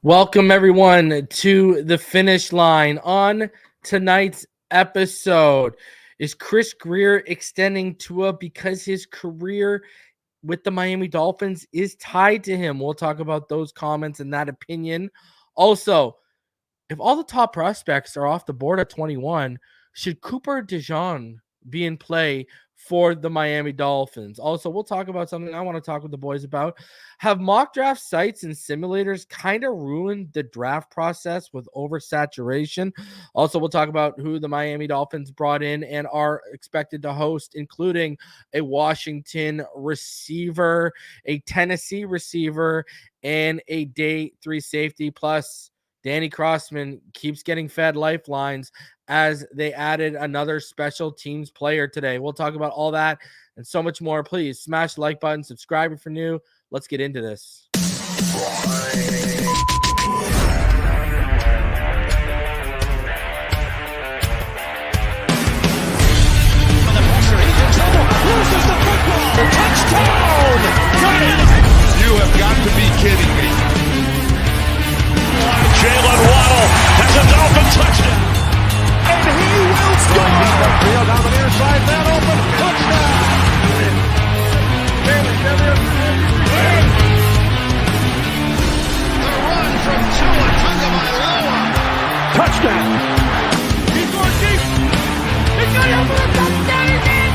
Welcome, everyone, to the Finish Line. On tonight's episode, is Chris Grier extending Tua because his career with the Miami Dolphins is tied to him? We'll talk about those comments and that opinion. Also, if all the top prospects are off the board at 21, should Cooper Dejean be in play for the Miami Dolphins? Also, we'll talk about something I want to talk with the boys about. Have mock draft sites and simulators kind of ruined the draft process with oversaturation? Also, we'll talk about who the Miami Dolphins brought in and are expected to host, including a Washington receiver, a Tennessee receiver, and a day 3 safety. Plus, Danny Crossman keeps getting fed lifelines as they added another special teams player today. We'll talk about all that and so much more. Please smash the like button, subscribe if you're new. Let's get into this. Touchdown! Got it! You have got to be kidding me. Jalen has a Dolphin touchdown. And he will score! Field down the near side, man open, touchdown! The run from Tua Tagovailoa. Touchdown! He's going deep. He's got it for a touchdown again!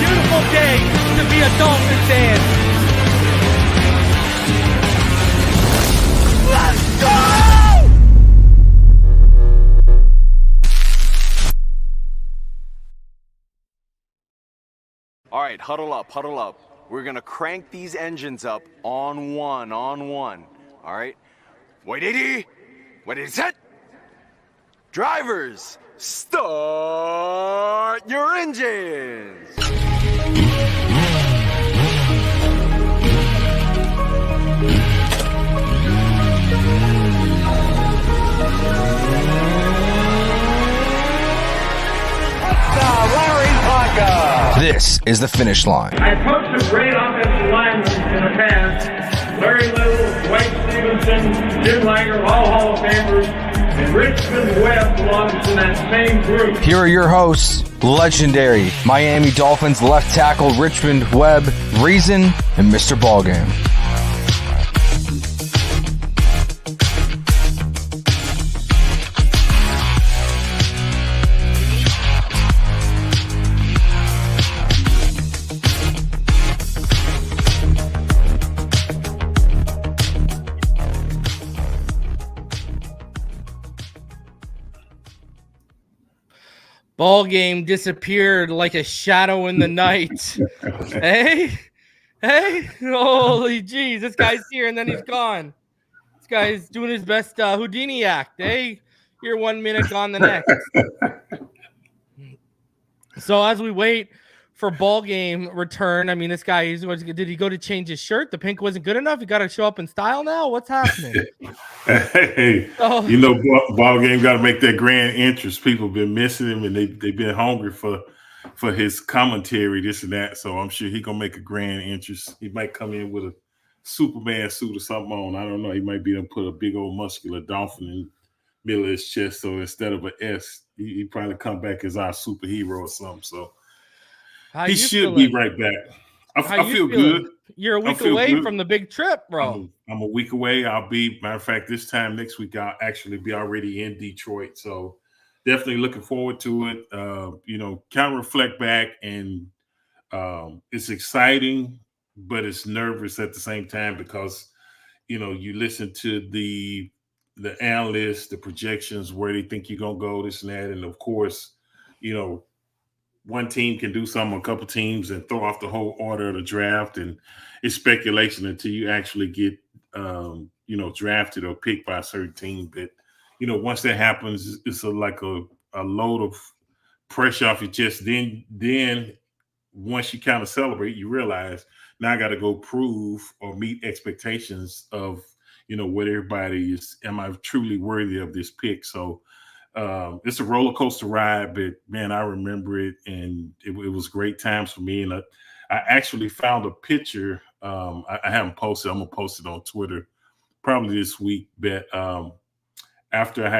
Beautiful day to be a Dolphins fan. Let's go! All right, huddle up, huddle up. We're gonna crank these engines up on one. All right? Wait, 80. Wait, 80, set. Drivers, start your engines. This is the Finish Line. I coached some great offensive linemen in the past. Larry Little, Dwight Stevenson, Jim Langer, all Hall of Famers, and Richmond Webb belongs to that same group. Here are your hosts, legendary Miami Dolphins left tackle Richmond Webb, Reason, and Mr. Ballgame. Ballgame disappeared like a shadow in the night. Hey, holy jeez, this guy's here and then he's gone. This guy's doing his best Houdini act. Hey, here 1 minute, gone the next. So as we wait for Ballgame return, I mean, this guy, did he go to change his shirt? The pink wasn't good enough? You got to show up in style now? What's happening? Hey, you know, Ballgame got to make that grand entrance. People have been missing him, and they've been hungry for his commentary, this and that. So I'm sure he's going to make a grand entrance. He might come in with a Superman suit or something on. I don't know. He might be able to put a big old muscular dolphin in the middle of his chest. So instead of an S, he probably come back as our superhero or something. So he should be right back. I feel good. You're a week away from the big trip, bro. I'm a week away. Matter of fact, this time next week, I'll actually be already in Detroit. So definitely looking forward to it. Kind of reflect back, and it's exciting, but it's nervous at the same time because, you listen to the analysts, the projections, where they think you're going to go, this and that. And of course, one team can do something, a couple teams, and throw off the whole order of the draft. And it's speculation until you actually get, drafted or picked by a certain team. But, once that happens, it's like a load of pressure off your chest. Then once you kind of celebrate, you realize now I got to go prove or meet expectations of, what everybody is. Am I truly worthy of this pick? So it's a roller coaster ride, but man, I remember it, and it was great times for me. And I actually found a picture. I haven't posted. I'm gonna post it on Twitter probably this week. But after I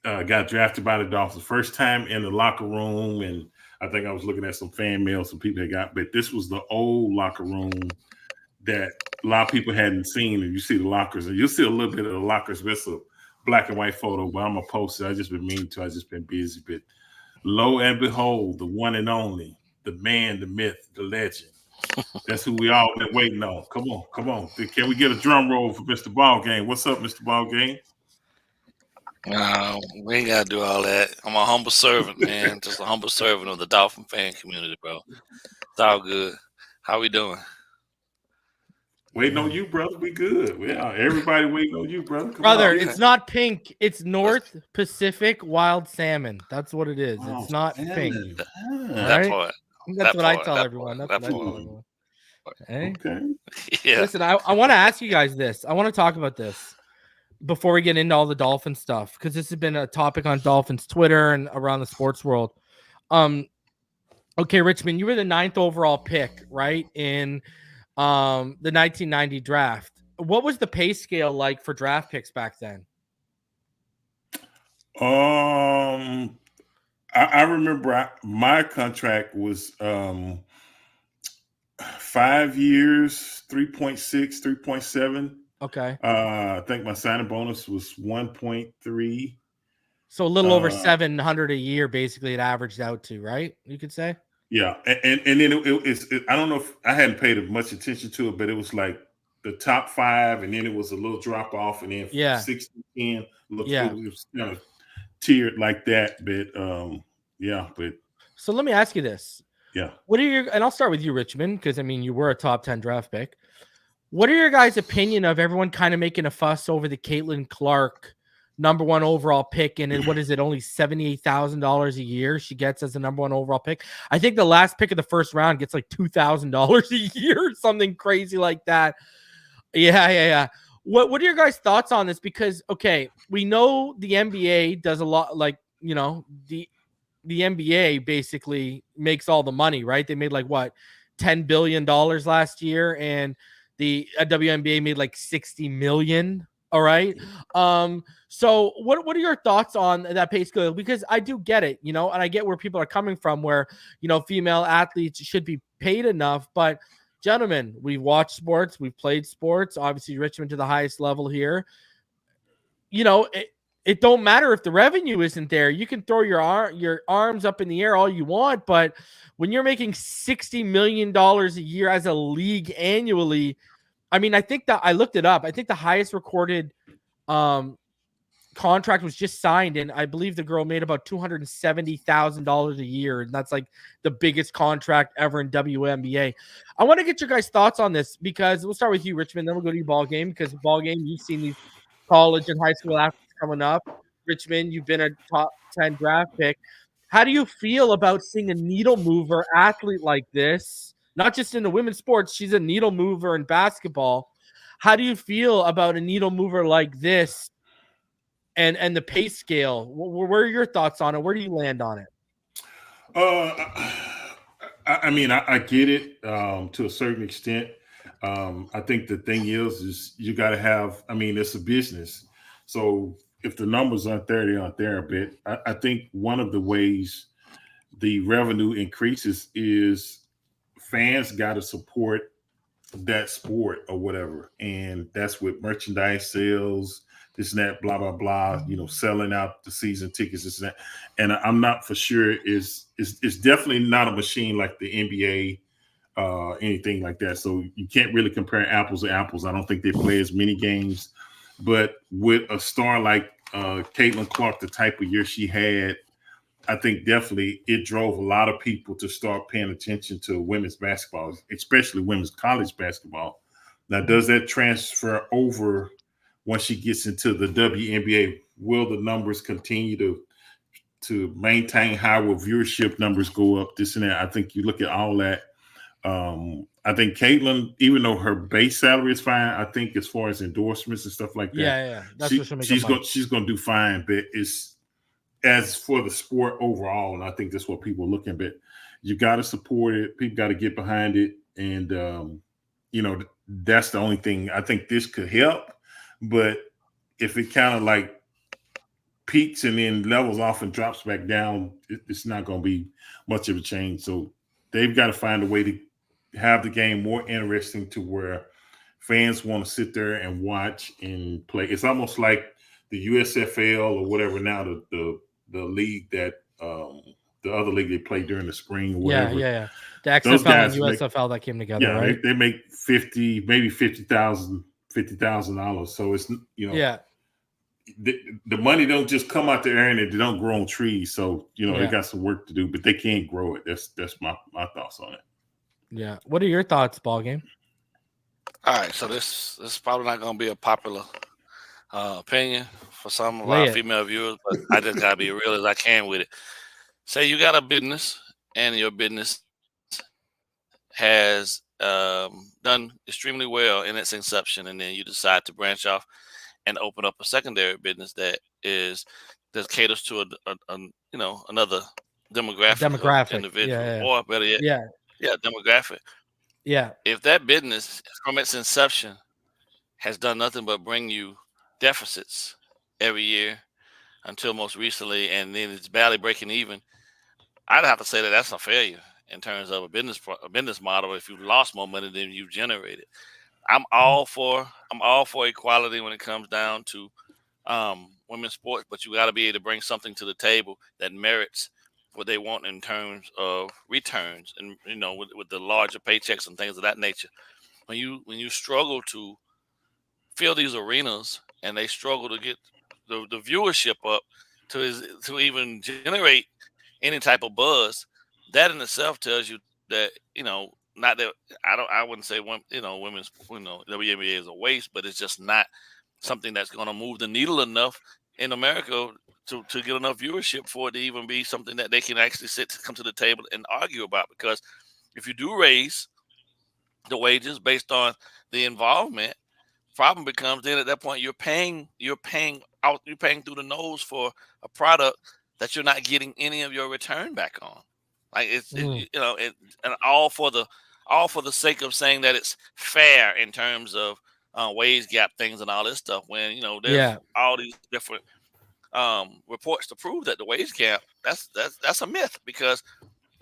had got drafted by the Dolphins, first time in the locker room, and I think I was looking at some fan mail some people had got. But this was the old locker room that a lot of people hadn't seen, and you see the lockers, and you'll see a little bit of the lockers. It's a black and white photo, but I'm gonna post it. I just been meaning to. I just been busy, but lo and behold, the one and only, the man, the myth, the legend. That's who we all been waiting on. Come on. Can we get a drum roll for Mr. Ballgame? What's up, Mr. Ballgame? We ain't gotta do all that. I'm a humble servant, man. Just a humble servant of the Dolphin fan community, bro. It's all good. How we doing? Waiting on you, brother. We good. Yeah, everybody waiting on you, brother. Brother, it's not pink. It's North Pacific wild salmon. That's what it is. It's not pink. That part. That's what I tell everyone. That's what I tell everyone. Hey? Okay. Yeah. Listen, I want to ask you guys this. I want to talk about this before we get into all the Dolphin stuff, because this has been a topic on Dolphins Twitter and around the sports world. Okay, Richmond, you were the 9th overall pick, right, in the 1990 draft. What was the pay scale like for draft picks back then? I remember my contract was 5 years, 3.6, 3.7. Okay. I think my signing bonus was 1.3. So a little over 700 a year, basically, it averaged out to, right? You could say. Yeah, and then it's I don't know if I hadn't paid much attention to it, but it was like the top 5, and then it was a little drop off, and then 6 to 10. It was kind of tiered like that, but but so let me ask you this. Yeah. What are your, and I'll start with you, Richmond, because I mean you were a top 10 draft pick. What are your guys' opinion of everyone kind of making a fuss over the Caitlin Clark number 1 overall pick, and what is it, only $78,000 a year she gets as the number 1 overall pick? I think the last pick of the first round gets like $2,000 a year, something crazy like that. Yeah. What are your guys' thoughts on this? Because okay, we know the NBA does a lot, like, the NBA basically makes all the money, right? They made like what, $10 billion last year, and the WNBA made like 60 million. All right. So what are your thoughts on that pay scale? Because I do get it, and I get where people are coming from, where, female athletes should be paid enough. But gentlemen, we've watched sports, we've played sports, obviously Richmond to the highest level here. It don't matter if the revenue isn't there. You can throw your arms up in the air all you want, but when you're making $60 million a year as a league annually, I mean, I think that I looked it up. I think the highest recorded contract was just signed, and I believe the girl made about $270,000 a year, and that's like the biggest contract ever in WNBA. I want to get your guys' thoughts on this, because we'll start with you, Richmond, then we'll go to you, Ballgame, because Ballgame, you've seen these college and high school athletes coming up. Richmond, you've been a top 10 draft pick. How do you feel about seeing a needle mover athlete like this? Not just in the women's sports, she's a needle mover in basketball. How do you feel about a needle mover like this and the pay scale? Where are your thoughts on it? Where do you land on it? I mean, I get it to a certain extent. I think the thing is you got to have, I mean, it's a business. So if the numbers aren't there, they aren't there. But I think one of the ways the revenue increases is fans got to support that sport or whatever. And that's with merchandise sales, this and that, blah, blah, blah, selling out the season tickets, this and that. And I'm not for sure it's definitely not a machine like the NBA, anything like that. So you can't really compare apples to apples. I don't think they play as many games. But with a star like Caitlin Clark, the type of year she had, I think definitely it drove a lot of people to start paying attention to women's basketball, especially women's college basketball. Now, does that transfer over once she gets into the WNBA? Will the numbers continue to maintain? How will viewership numbers go up? This and that. I think you look at all that. I think Caitlin, even though her base salary is fine, I think as far as endorsements and stuff like that, yeah. That's what she's going to do fine. But it's as for the sport overall, and I think that's what people are looking at. You got to support it. People got to get behind it, and that's the only thing I think this could help. But if it kind of like peaks and then levels off and drops back down, it's not going to be much of a change. So they've got to find a way to have the game more interesting to where fans want to sit there and watch and play. It's almost like the USFL or whatever now, the league that the other league they play during the spring or whatever. Yeah. The XFL and USFL that came together. Yeah, right? they make $50,000. So it's the money don't just come out the air and they don't grow on trees. So they got some work to do, but they can't grow it. That's my thoughts on it. Yeah. What are your thoughts, Ballgame? All right, so this is probably not going to be a popular opinion for some of our female viewers, but I just got to be real as I can with it. Say you got a business and your business has done extremely well in its inception, and then you decide to branch off and open up a secondary business that caters to another demographic of individual, or better yet, demographic. Yeah. If that business from its inception has done nothing but bring you deficits every year until most recently, and then it's barely breaking even, I'd have to say that that's a failure in terms of a business model. If you lost more money than you generated, I'm all for equality when it comes down to women's sports, but you got to be able to bring something to the table that merits what they want in terms of returns, and with the larger paychecks and things of that nature. When you struggle to fill these arenas and they struggle to get the viewership up to even generate any type of buzz, that in itself tells you that not that I wouldn't say women's WNBA is a waste, but it's just not something that's going to move the needle enough in America to get enough viewership for it to even be something that they can actually come to the table and argue about. Because if you do raise the wages based on the involvement, problem becomes then at that point you're paying through the nose for a product that you're not getting any of your return back on. Like and all for the sake of saying that it's fair in terms of wage gap things and all this stuff. When there's all these different reports to prove that the wage gap that's a myth, because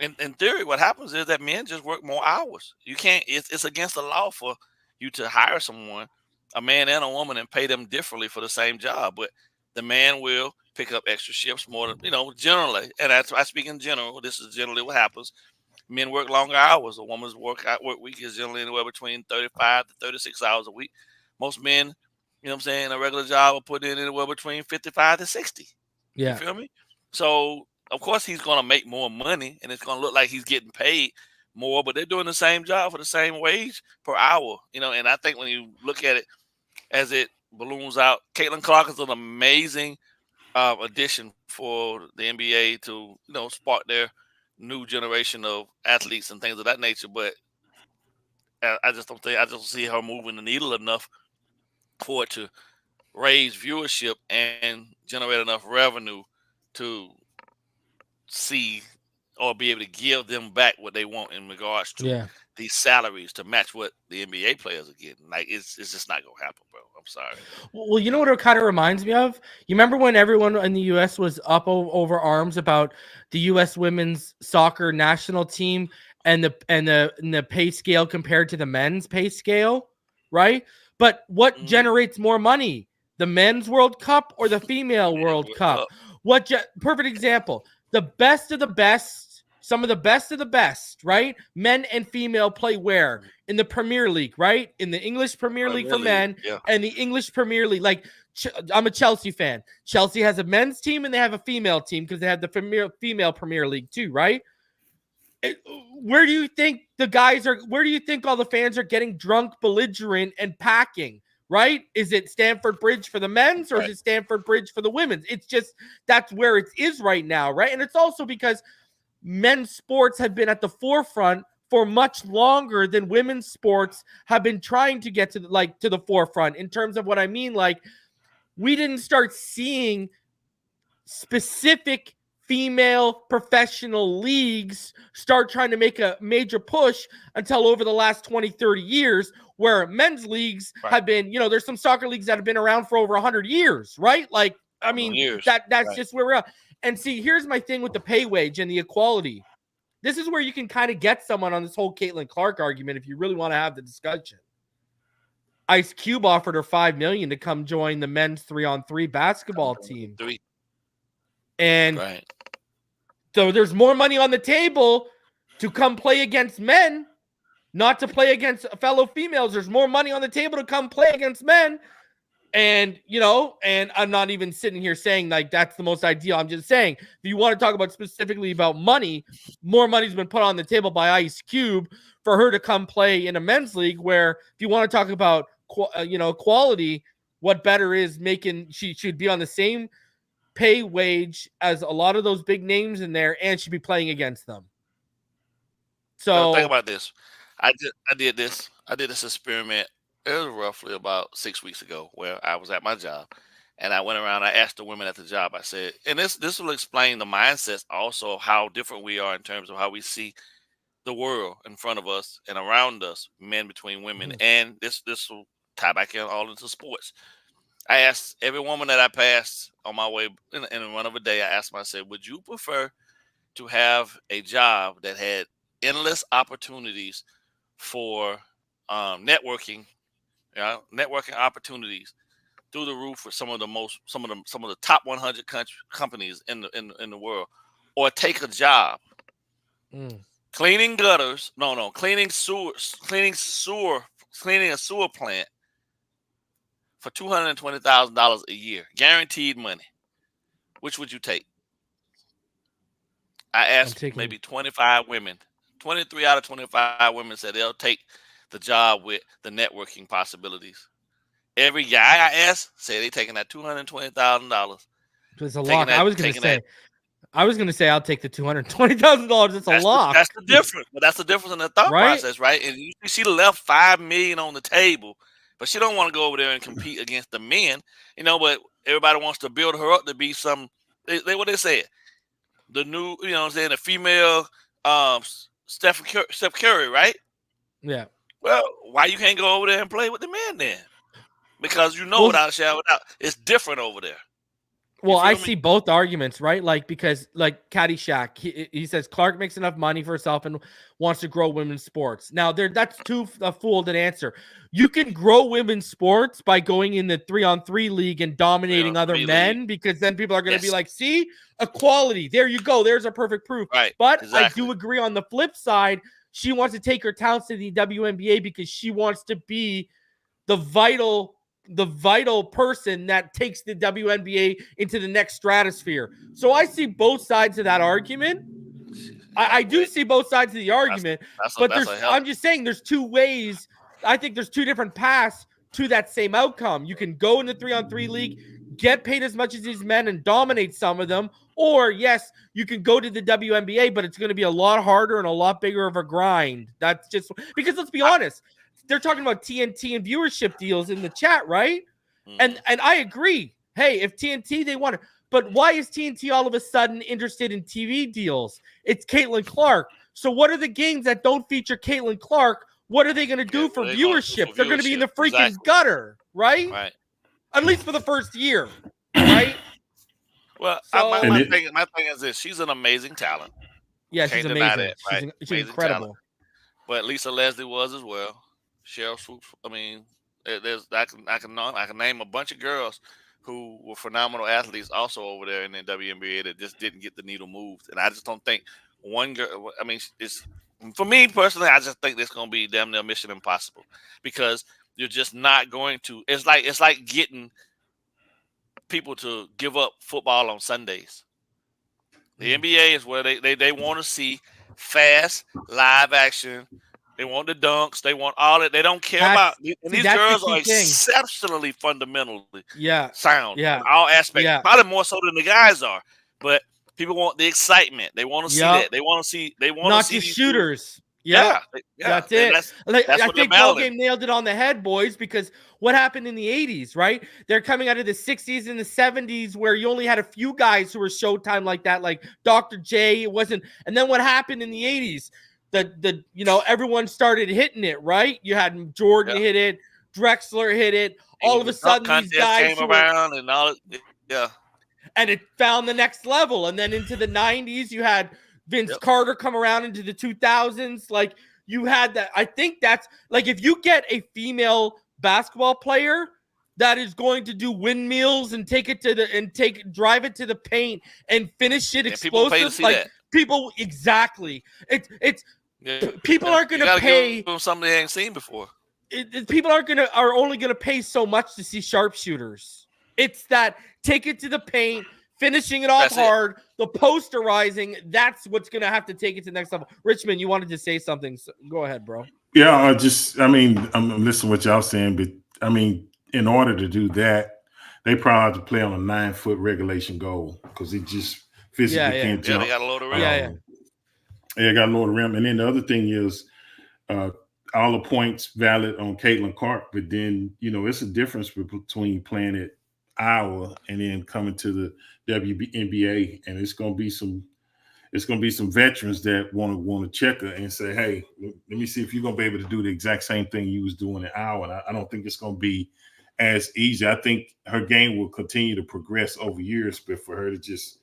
in theory what happens is that men just work more hours. You can't. It's against the law for you to hire someone, a man and a woman, and pay them differently for the same job. But the man will pick up extra shifts more than, generally. And I speak in general. This is generally what happens. Men work longer hours. A woman's work week is generally anywhere between 35 to 36 hours a week. Most men, a regular job will put in anywhere between 55 to 60. Yeah. You feel me? So, of course, he's going to make more money, and it's going to look like he's getting paid more, but they're doing the same job for the same wage per hour. And I think when you look at it as it balloons out, Caitlin Clark is an amazing addition for the NBA to, spark their new generation of athletes and things of that nature. But I just don't see her moving the needle enough for it to raise viewership and generate enough revenue to see or be able to give them back what they want in regards to these salaries to match what the NBA players are getting. Like it's just not gonna happen, bro. I'm sorry. Well, you know what it kind of reminds me of? You remember when everyone in the U.S. was up over arms about the U.S. women's soccer national team and the pay scale compared to the men's pay scale, right? But what generates more money, the men's World Cup or the female World Cup? Perfect example. The best of the best, some of the best, right? Men and female play where? In the Premier League, right? In the English Premier League for men and the English Premier League. Like, I'm a Chelsea fan. Chelsea has a men's team and they have a female team because they have the female Premier League too, right? Where do you think where do you think all the fans are getting drunk, belligerent, and packing? Right? Is it Stamford Bridge for the men's or is it Stamford Bridge for the women's? It's just that's where it is right now, right? And it's also because men's sports have been at the forefront for much longer than women's sports have been trying to get to the forefront. In terms of what I mean, like, we didn't start seeing specific female professional leagues start trying to make a major push until over the last 20, 30 years, where men's leagues have been, there's some soccer leagues that have been around for over 100 years, right? Like, I mean, that's just where we're at. And see, here's my thing with the pay wage and the equality. This is where you can kind of get someone on this whole Caitlin Clark argument if you really want to have the discussion. Ice Cube offered her $5 million to come join the men's 3-on-3 basketball team. And so there's more money on the table to come play against men, not to play against fellow females. There's more money on the table to come play against men. And, and I'm not even sitting here saying like that's the most ideal. I'm just saying, if you want to talk about specifically about money, more money's been put on the table by Ice Cube for her to come play in a men's league, where if you want to talk about, quality, what better is she should be on the same pay wage as a lot of those big names in there, and should be playing against them. So think about this. I did this experiment. It was roughly about 6 weeks ago, where I was at my job, and I went around. I asked the women at the job. I said, and this will explain the mindsets also of how different we are in terms of how we see the world in front of us and around us, men between women, and this will tie back in all into sports. I asked every woman that I passed on my way in a run of a day. I asked them, I said, would you prefer to have a job that had endless opportunities for networking opportunities through the roof for some of the top 100 companies in the world, or take a job cleaning gutters? Cleaning a sewer plant for $220,000 a year, guaranteed money. Which would you take? I asked maybe 25 women. 23 out of 25 women said they'll take the job with the networking possibilities. Every guy I asked said they taking that $220,000. It's a lot. I was going to say I'll take the $220,000. It's a lot. That's the difference. But that's the difference in the thought process, right? And she left $5 million on the table, but she don't want to go over there and compete against the men, But everybody wants to build her up to be some. What they said, the new, the female Steph Curry, right? Yeah. Well, why you can't go over there and play with the men then? Because without a shadow of a doubt, it's different over there. Well, I see both arguments, right? Like, because like Caddyshack, he says Clark makes enough money for herself and wants to grow women's sports. Now, that's too fooled an answer. You can grow women's sports by going in the 3-on-3 league and dominating other men, because then people are going to be like, see, equality. There you go. There's a perfect proof. Right. But exactly. I do agree on the flip side. She wants to take her talents to the WNBA because she wants to be the vital person that takes the WNBA into the next stratosphere. So I see both sides of that argument. I do see both sides of the argument, but I'm just saying there's two ways. I think there's two different paths to that same outcome. You can go in the 3-on-3 league, get paid as much as these men and dominate some of them. Or yes, you can go to the WNBA, but it's going to be a lot harder and a lot bigger of a grind. That's just because, let's be honest, they're talking about TNT and viewership deals in the chat, right? And I agree. Hey, if TNT, they want it. But why is TNT all of a sudden interested in TV deals? It's Caitlin Clark. So what are the games that don't feature Caitlin Clark? What are they going to do for viewership? They're going to be in the freaking gutter, right? Right. At least for the first year, right? Well, so, my thing is this. She's an amazing talent. Yeah, she's amazing. She's incredible. Talent. But Lisa Leslie was as well. Cheryl Swoops. I mean, I can name a bunch of girls who were phenomenal athletes also over there in the WNBA that just didn't get the needle moved. And I just don't think one girl. I mean, it's for me personally. I just think it's going to be damn near mission impossible, because you're just not going to. It's like getting people to give up football on Sundays. The NBA is where they want to see fast live action. They want the dunks. They want all that. They don't care about. And these girls are exceptionally fundamentally sound in all aspects. Yeah. Probably more so than the guys are. But people want the excitement. They want to see that. They want to see. They want not to see just shooters. Yeah, yeah. that's it. That's I what think they're Ballgame nailed it on the head, boys, because what happened in the 80s, right? They're coming out of the 60s and the 70s where you only had a few guys who were Showtime like that, like Dr. J. It wasn't. And then what happened in the 80s? Everyone started hitting it, right? You had Jordan hit it, Drexler hit it. All of a sudden, these guys came around and all. Yeah. And it found the next level. And then into the 90s, you had Vince Carter come around into the 2000s. Like, you had that. I think that's like, if you get a female basketball player that is going to do windmills and drive it to the paint and finish it explosive, people exactly. People aren't going to pay give them something they ain't seen before. People are only going to pay so much to see sharpshooters. It's that take it to the paint, finishing it off hard, the posterizing. That's what's going to have to take it to the next level. Richmond, you wanted to say something. So go ahead, bro. Yeah, I'm listening to what y'all saying, but I mean, in order to do that, they probably have to play on a 9-foot regulation goal because it just physically can't jump. Yeah, they got to load the rim. Yeah, got to load the rim. And then the other thing is all the points valid on Caitlin Clark, but then, it's a difference between playing at Iowa and then coming to the WNBA, and it's going to be some veterans that want to check her and say, hey, let me see if you're going to be able to do the exact same thing you was doing at Iowa. And I don't think it's going to be as easy. I think her game will continue to progress over years, but for her to just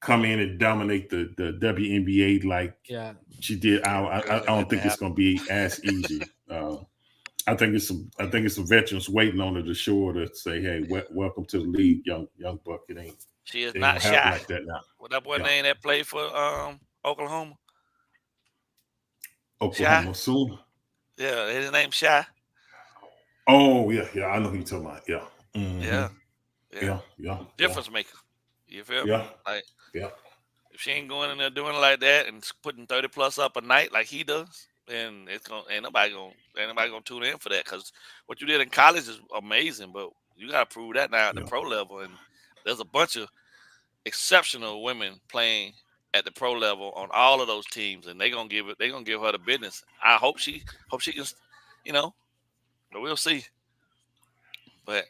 come in and dominate the WNBA like she did Iowa, I don't think it's going to be as easy. I think it's some veterans waiting on her to show her to say, "Hey, welcome to the league, young buck." It ain't. She is not shy like that now. What that boy name that played for Oklahoma? Oklahoma soon. Yeah, his name's Shy. Oh yeah, I know who you're talking about. Yeah. Mm-hmm. Yeah. Difference maker. You feel me? Yeah. If she ain't going in there doing it like that and putting 30+ up a night like he does, then ain't nobody gonna tune in for that, because what you did in college is amazing, but you gotta prove that now at the pro level. And there's a bunch of exceptional women playing at the pro level on all of those teams, and they're gonna give her the business. I hope she can, but we'll see. But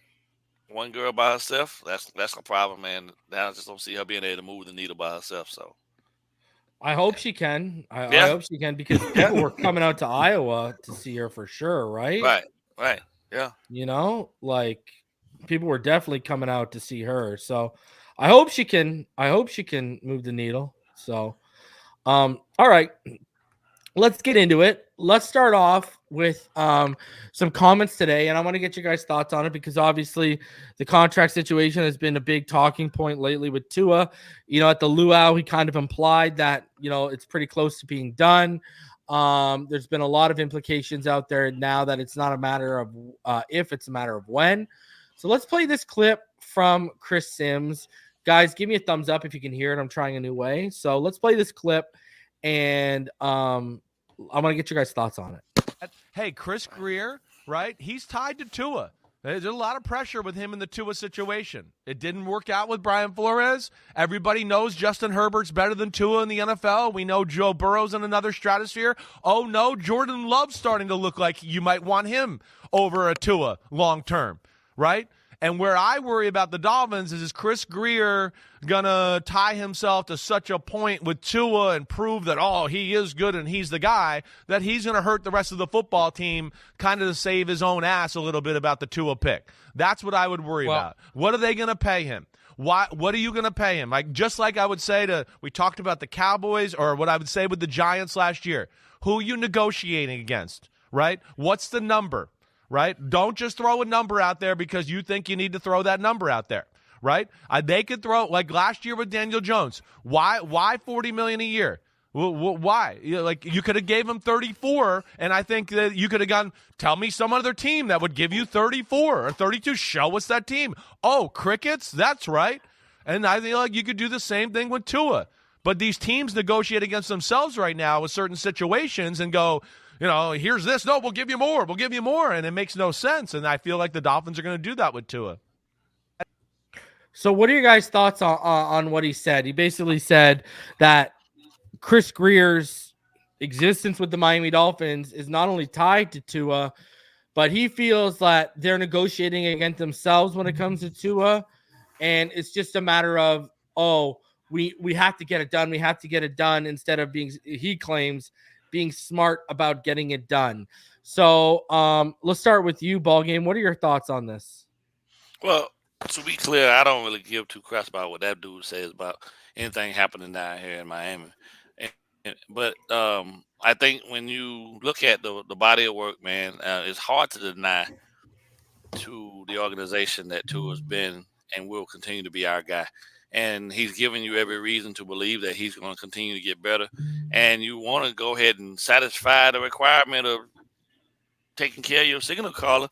one girl by herself, that's a problem, man. Now I just don't see her being able to move the needle by herself. So I hope she can. I hope she can, because people were coming out to Iowa to see her for sure, right? Right. Yeah. Like, people were definitely coming out to see her. So I hope she can move the needle. So all right. Let's get into it. Let's start off with some comments today, and I want to get your guys' thoughts on it, because obviously the contract situation has been a big talking point lately with Tua. At the luau, he kind of implied that, it's pretty close to being done. There's been a lot of implications out there now that it's not a matter of if, it's a matter of when. So let's play this clip from Chris Sims. Guys, give me a thumbs up if you can hear it. I'm trying a new way. So let's play this clip, and I want to get your guys' thoughts on it. Hey, Chris Grier, right? He's tied to Tua. There's a lot of pressure with him in the Tua situation. It didn't work out with Brian Flores. Everybody knows Justin Herbert's better than Tua in the NFL. We know Joe Burrow's in another stratosphere. Oh, no, Jordan Love's starting to look like you might want him over a Tua long term, right? And where I worry about the Dolphins is Chris Grier going to tie himself to such a point with Tua and prove that, he is good and he's the guy, that he's going to hurt the rest of the football team kind of to save his own ass a little bit about the Tua pick. That's what I would worry about. What are they going to pay him? What are you going to pay him? Just like I would say we talked about the Cowboys, or what I would say with the Giants last year. Who are you negotiating against, right? What's the number? Right? Don't just throw a number out there because you think you need to throw that number out there, right? They could throw, like last year with Daniel Jones. Why $40 million a year? Why? You could have gave him 34, and I think that you could have gone, tell me some other team that would give you 34 or 32. Show us that team. Oh, Crickets? That's right. And I think you could do the same thing with Tua. But these teams negotiate against themselves right now with certain situations and go, here's this. No, we'll give you more. We'll give you more. And it makes no sense. And I feel like the Dolphins are going to do that with Tua. So what are your guys' thoughts on what he said? He basically said that Chris Grier's existence with the Miami Dolphins is not only tied to Tua, but he feels that they're negotiating against themselves when it comes to Tua. And it's just a matter of, we have to get it done. We have to get it done instead of he claims, being smart about getting it done. So let's start with you, Ballgame. What are your thoughts on this? Well, to be clear, I don't really give two craps about what that dude says about anything happening down here in Miami. But I think when you look at the body of work, man, it's hard to deny to the organization that Tua's been and will continue to be our guy. And he's giving you every reason to believe that he's going to continue to get better. And you want to go ahead and satisfy the requirement of taking care of your signal caller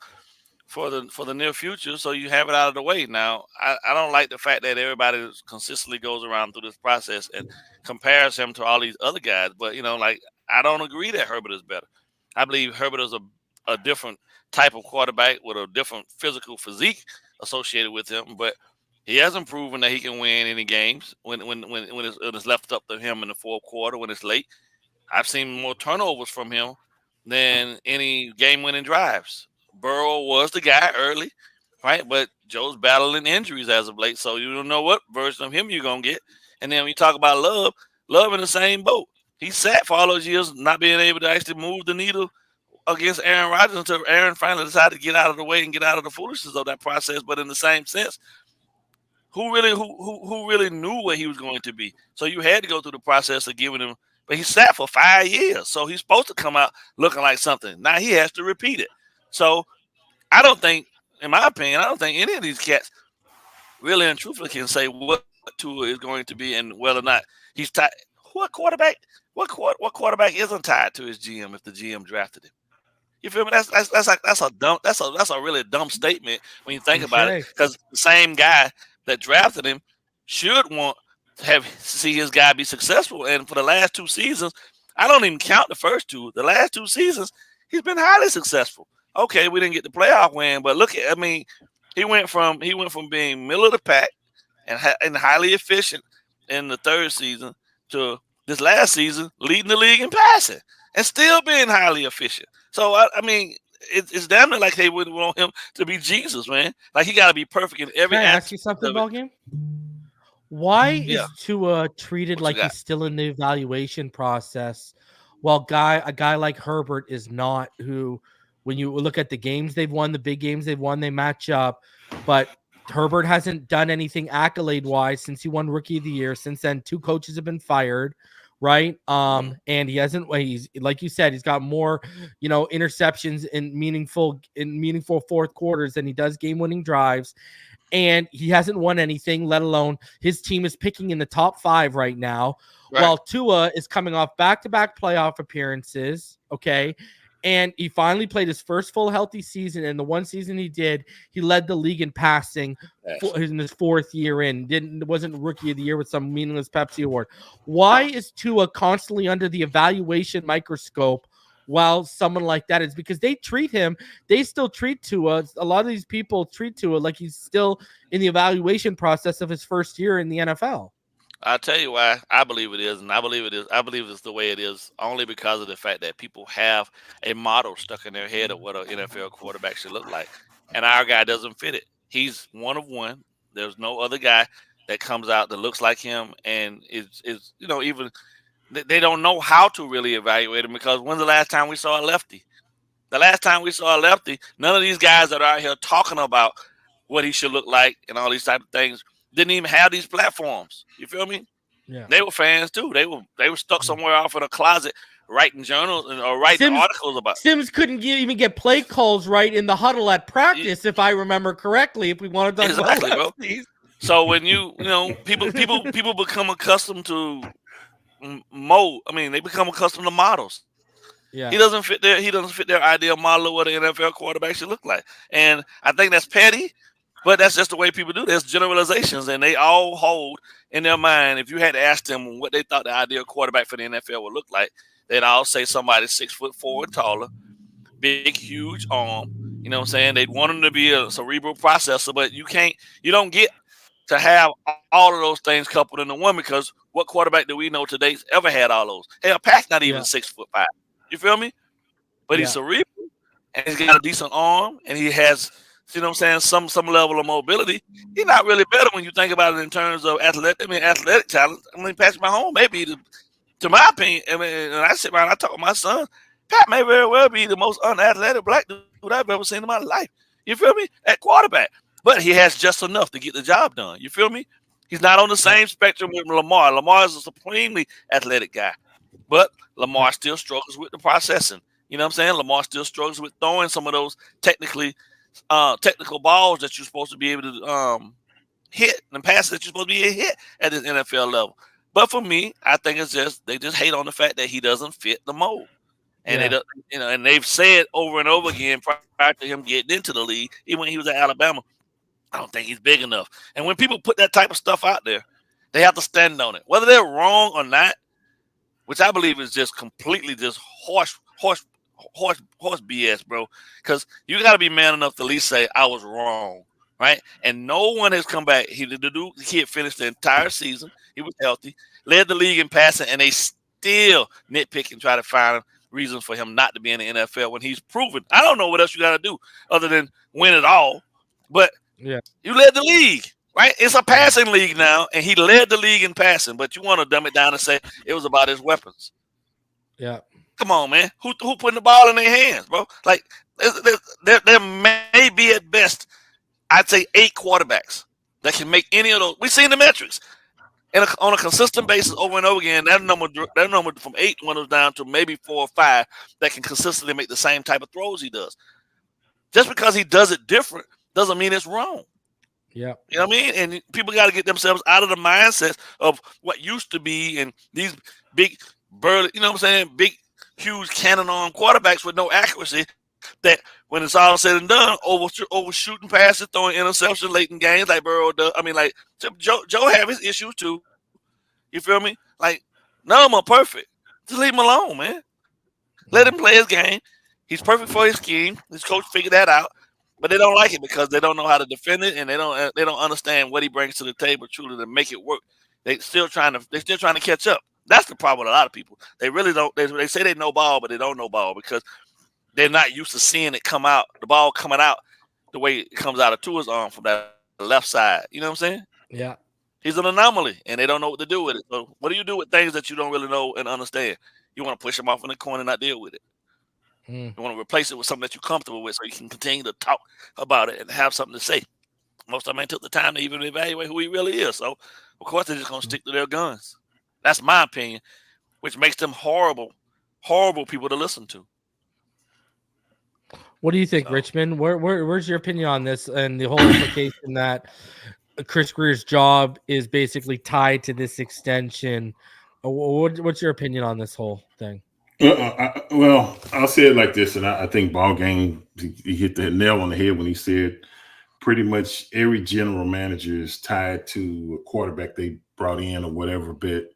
for the near future, so you have it out of the way. Now, I don't like the fact that everybody consistently goes around through this process and compares him to all these other guys. But, I don't agree that Herbert is better. I believe Herbert is a different type of quarterback with a different physical physique associated with him. But he hasn't proven that he can win any games when it's left up to him in the fourth quarter when it's late. I've seen more turnovers from him than any game-winning drives. Burrow was the guy early, right? But Joe's battling injuries as of late, so you don't know what version of him you're going to get. And then when you talk about Love in the same boat. He sat for all those years not being able to actually move the needle against Aaron Rodgers until Aaron finally decided to get out of the way and get out of the foolishness of that process. But in the same sense, who really knew where he was going to be? So you had to go through the process of giving him, but he sat for 5 years, so he's supposed to come out looking like something. Now he has to repeat it. So I don't think, in my opinion, any of these cats really and truthfully can say what Tua is going to be and whether or not he's tied. What quarterback isn't tied to his GM if the GM drafted him? You feel me? That's a really dumb statement when you think about it, because the same guy that drafted him should want to see his guy be successful. And for the last 2 seasons, I don't even count the first two. The last 2 seasons, he's been highly successful. Okay, we didn't get the playoff win, but he went from being middle of the pack and highly efficient in the third season to this last season leading the league in passing and still being highly efficient. So it's damn near like they wouldn't want him to be Jesus, man. Like, he got to be perfect in every. Can I ask you something, Ballgame? Why is Tua treated like he's still in the evaluation process, while a guy like Herbert is not? Who, when you look at the games they've won, the big games they've won, they match up. But Herbert hasn't done anything accolade-wise since he won Rookie of the Year. Since then, 2 coaches have been fired, right? And he hasn't. He's, like you said, he's got more, interceptions in meaningful fourth quarters than he does game-winning drives. And he hasn't won anything, let alone his team is picking in the top 5 right now, right, while Tua is coming off back-to-back playoff appearances, okay? And he finally played his first full healthy season. And the one season he did, he led the league in passing in his 4th year in. Wasn't Rookie of the Year with some meaningless Pepsi award. Why is Tua constantly under the evaluation microscope while someone like that is? Because they still treat Tua. A lot of these people treat Tua like he's still in the evaluation process of his first year in the NFL. I'll tell you why I believe it is, and I believe it's the way it is only because of the fact that people have a model stuck in their head of what an NFL quarterback should look like, and our guy doesn't fit it. He's one of one. There's no other guy that comes out that looks like him, and is even they don't know how to really evaluate him, because when's the last time we saw a lefty? The last time we saw a lefty, none of these guys that are out here talking about what he should look like and all these type of things didn't even have these platforms. You feel me? Yeah. They were fans too. They were stuck somewhere off in a closet writing journals or writing articles about. Sims couldn't even get play calls right in the huddle at practice, if I remember correctly. If we wanted to talk about lefties. So when people become accustomed to they become accustomed to models. Yeah. He doesn't fit their ideal model of what an NFL quarterback should look like. And I think that's petty. But that's just the way people do. There's generalizations, and they all hold in their mind. If you had to ask them what they thought the ideal quarterback for the NFL would look like, they'd all say somebody 6'4" and taller, big, huge arm. You know what I'm saying? They'd want him to be a cerebral processor, but you don't get to have all of those things coupled into one, because what quarterback do we know today's ever had all those? Hell, Pat's not even 6'5". You feel me? But he's cerebral, and he's got a decent arm, and he has, you know what I'm saying, some level of mobility. He's not really better when you think about it in terms of athletic talent. I mean, Patrick Mahomes may be, to my opinion, I mean, and I sit around, I talk to my son, Pat may very well be the most unathletic black dude I've ever seen in my life. You feel me? At quarterback. But he has just enough to get the job done. You feel me? He's not on the same spectrum with Lamar. Lamar is a supremely athletic guy. But Lamar still struggles with the processing. You know what I'm saying? Lamar still struggles with throwing some of those technical balls that you're supposed to be able to hit, and passes that you're supposed to be able to hit at this NFL level. But for me, I think it's just they just hate on the fact that he doesn't fit the mold. And they don't, and they've said over and over again prior to him getting into the league, even when he was at Alabama, I don't think he's big enough. And when people put that type of stuff out there, they have to stand on it, whether they're wrong or not, which I believe is just completely just horse BS, bro. Because you got to be man enough to at least say I was wrong, right? And no one has come back. The kid finished the entire season. He was healthy, led the league in passing, and they still nitpick and try to find reasons for him not to be in the NFL when he's proven. I don't know what else you got to do other than win it all. But you led the league, right? It's a passing league now, and he led the league in passing. But you want to dumb it down and say it was about his weapons. Yeah. Come on, man. Who putting the ball in their hands, bro? Like, there may be at best, I'd say 8 quarterbacks that can make any of those. We've seen the metrics. And on a consistent basis over and over again, that number from 8 went down to maybe 4 or 5 that can consistently make the same type of throws he does. Just because he does it different doesn't mean it's wrong. Yeah. You know what I mean? And people got to get themselves out of the mindset of what used to be and these big, burly, you know what I'm saying, big, huge cannon on quarterbacks with no accuracy that when it's all said and done, overshooting passes, throwing interceptions late in games like Burrow does. I mean, like, Joe have his issues too. You feel me? Like, none of them are perfect. Just leave him alone, man. Let him play his game. He's perfect for his scheme. His coach figured that out, but they don't like it because they don't know how to defend it, and they don't understand what he brings to the table truly to make it work. They're still trying to catch up. That's the problem with a lot of people. They really don't. They say they know ball, but they don't know ball because they're not used to seeing it come out, the ball coming out the way it comes out of Tua's arm from that left side. You know what I'm saying? Yeah. He's an anomaly, and they don't know what to do with it. So what do you do with things that you don't really know and understand? You want to push him off in the corner and not deal with it. You want to replace it with something that you're comfortable with so you can continue to talk about it and have something to say. Most of them ain't took the time to even evaluate who he really is. So, of course, they're just going to stick to their guns. That's my opinion, which makes them horrible, horrible people to listen to. What do you think, Richmond? Where's your opinion on this and the whole implication that Chris Grier's job is basically tied to this extension? What's your opinion on this whole thing? Well, I'll say it like this, and I think Ballgame, he hit the nail on the head when he said pretty much every general manager is tied to a quarterback they brought in or whatever. But,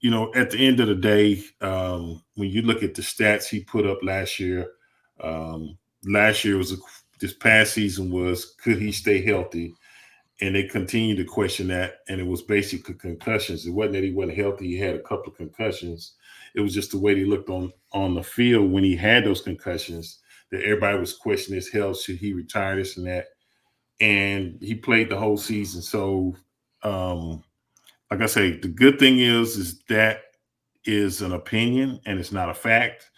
you know, at the end of the day, when you look at the stats he put up last year this past season was, could he stay healthy? And they continue to question that, and it was basically concussions. It wasn't that he wasn't healthy. He had a couple of concussions. It was just the way he looked on the field when he had those concussions that everybody was questioning his health. Should he retire, this and that? And he played the whole season. So, like I say, the good thing is that is an opinion and it's not a fact.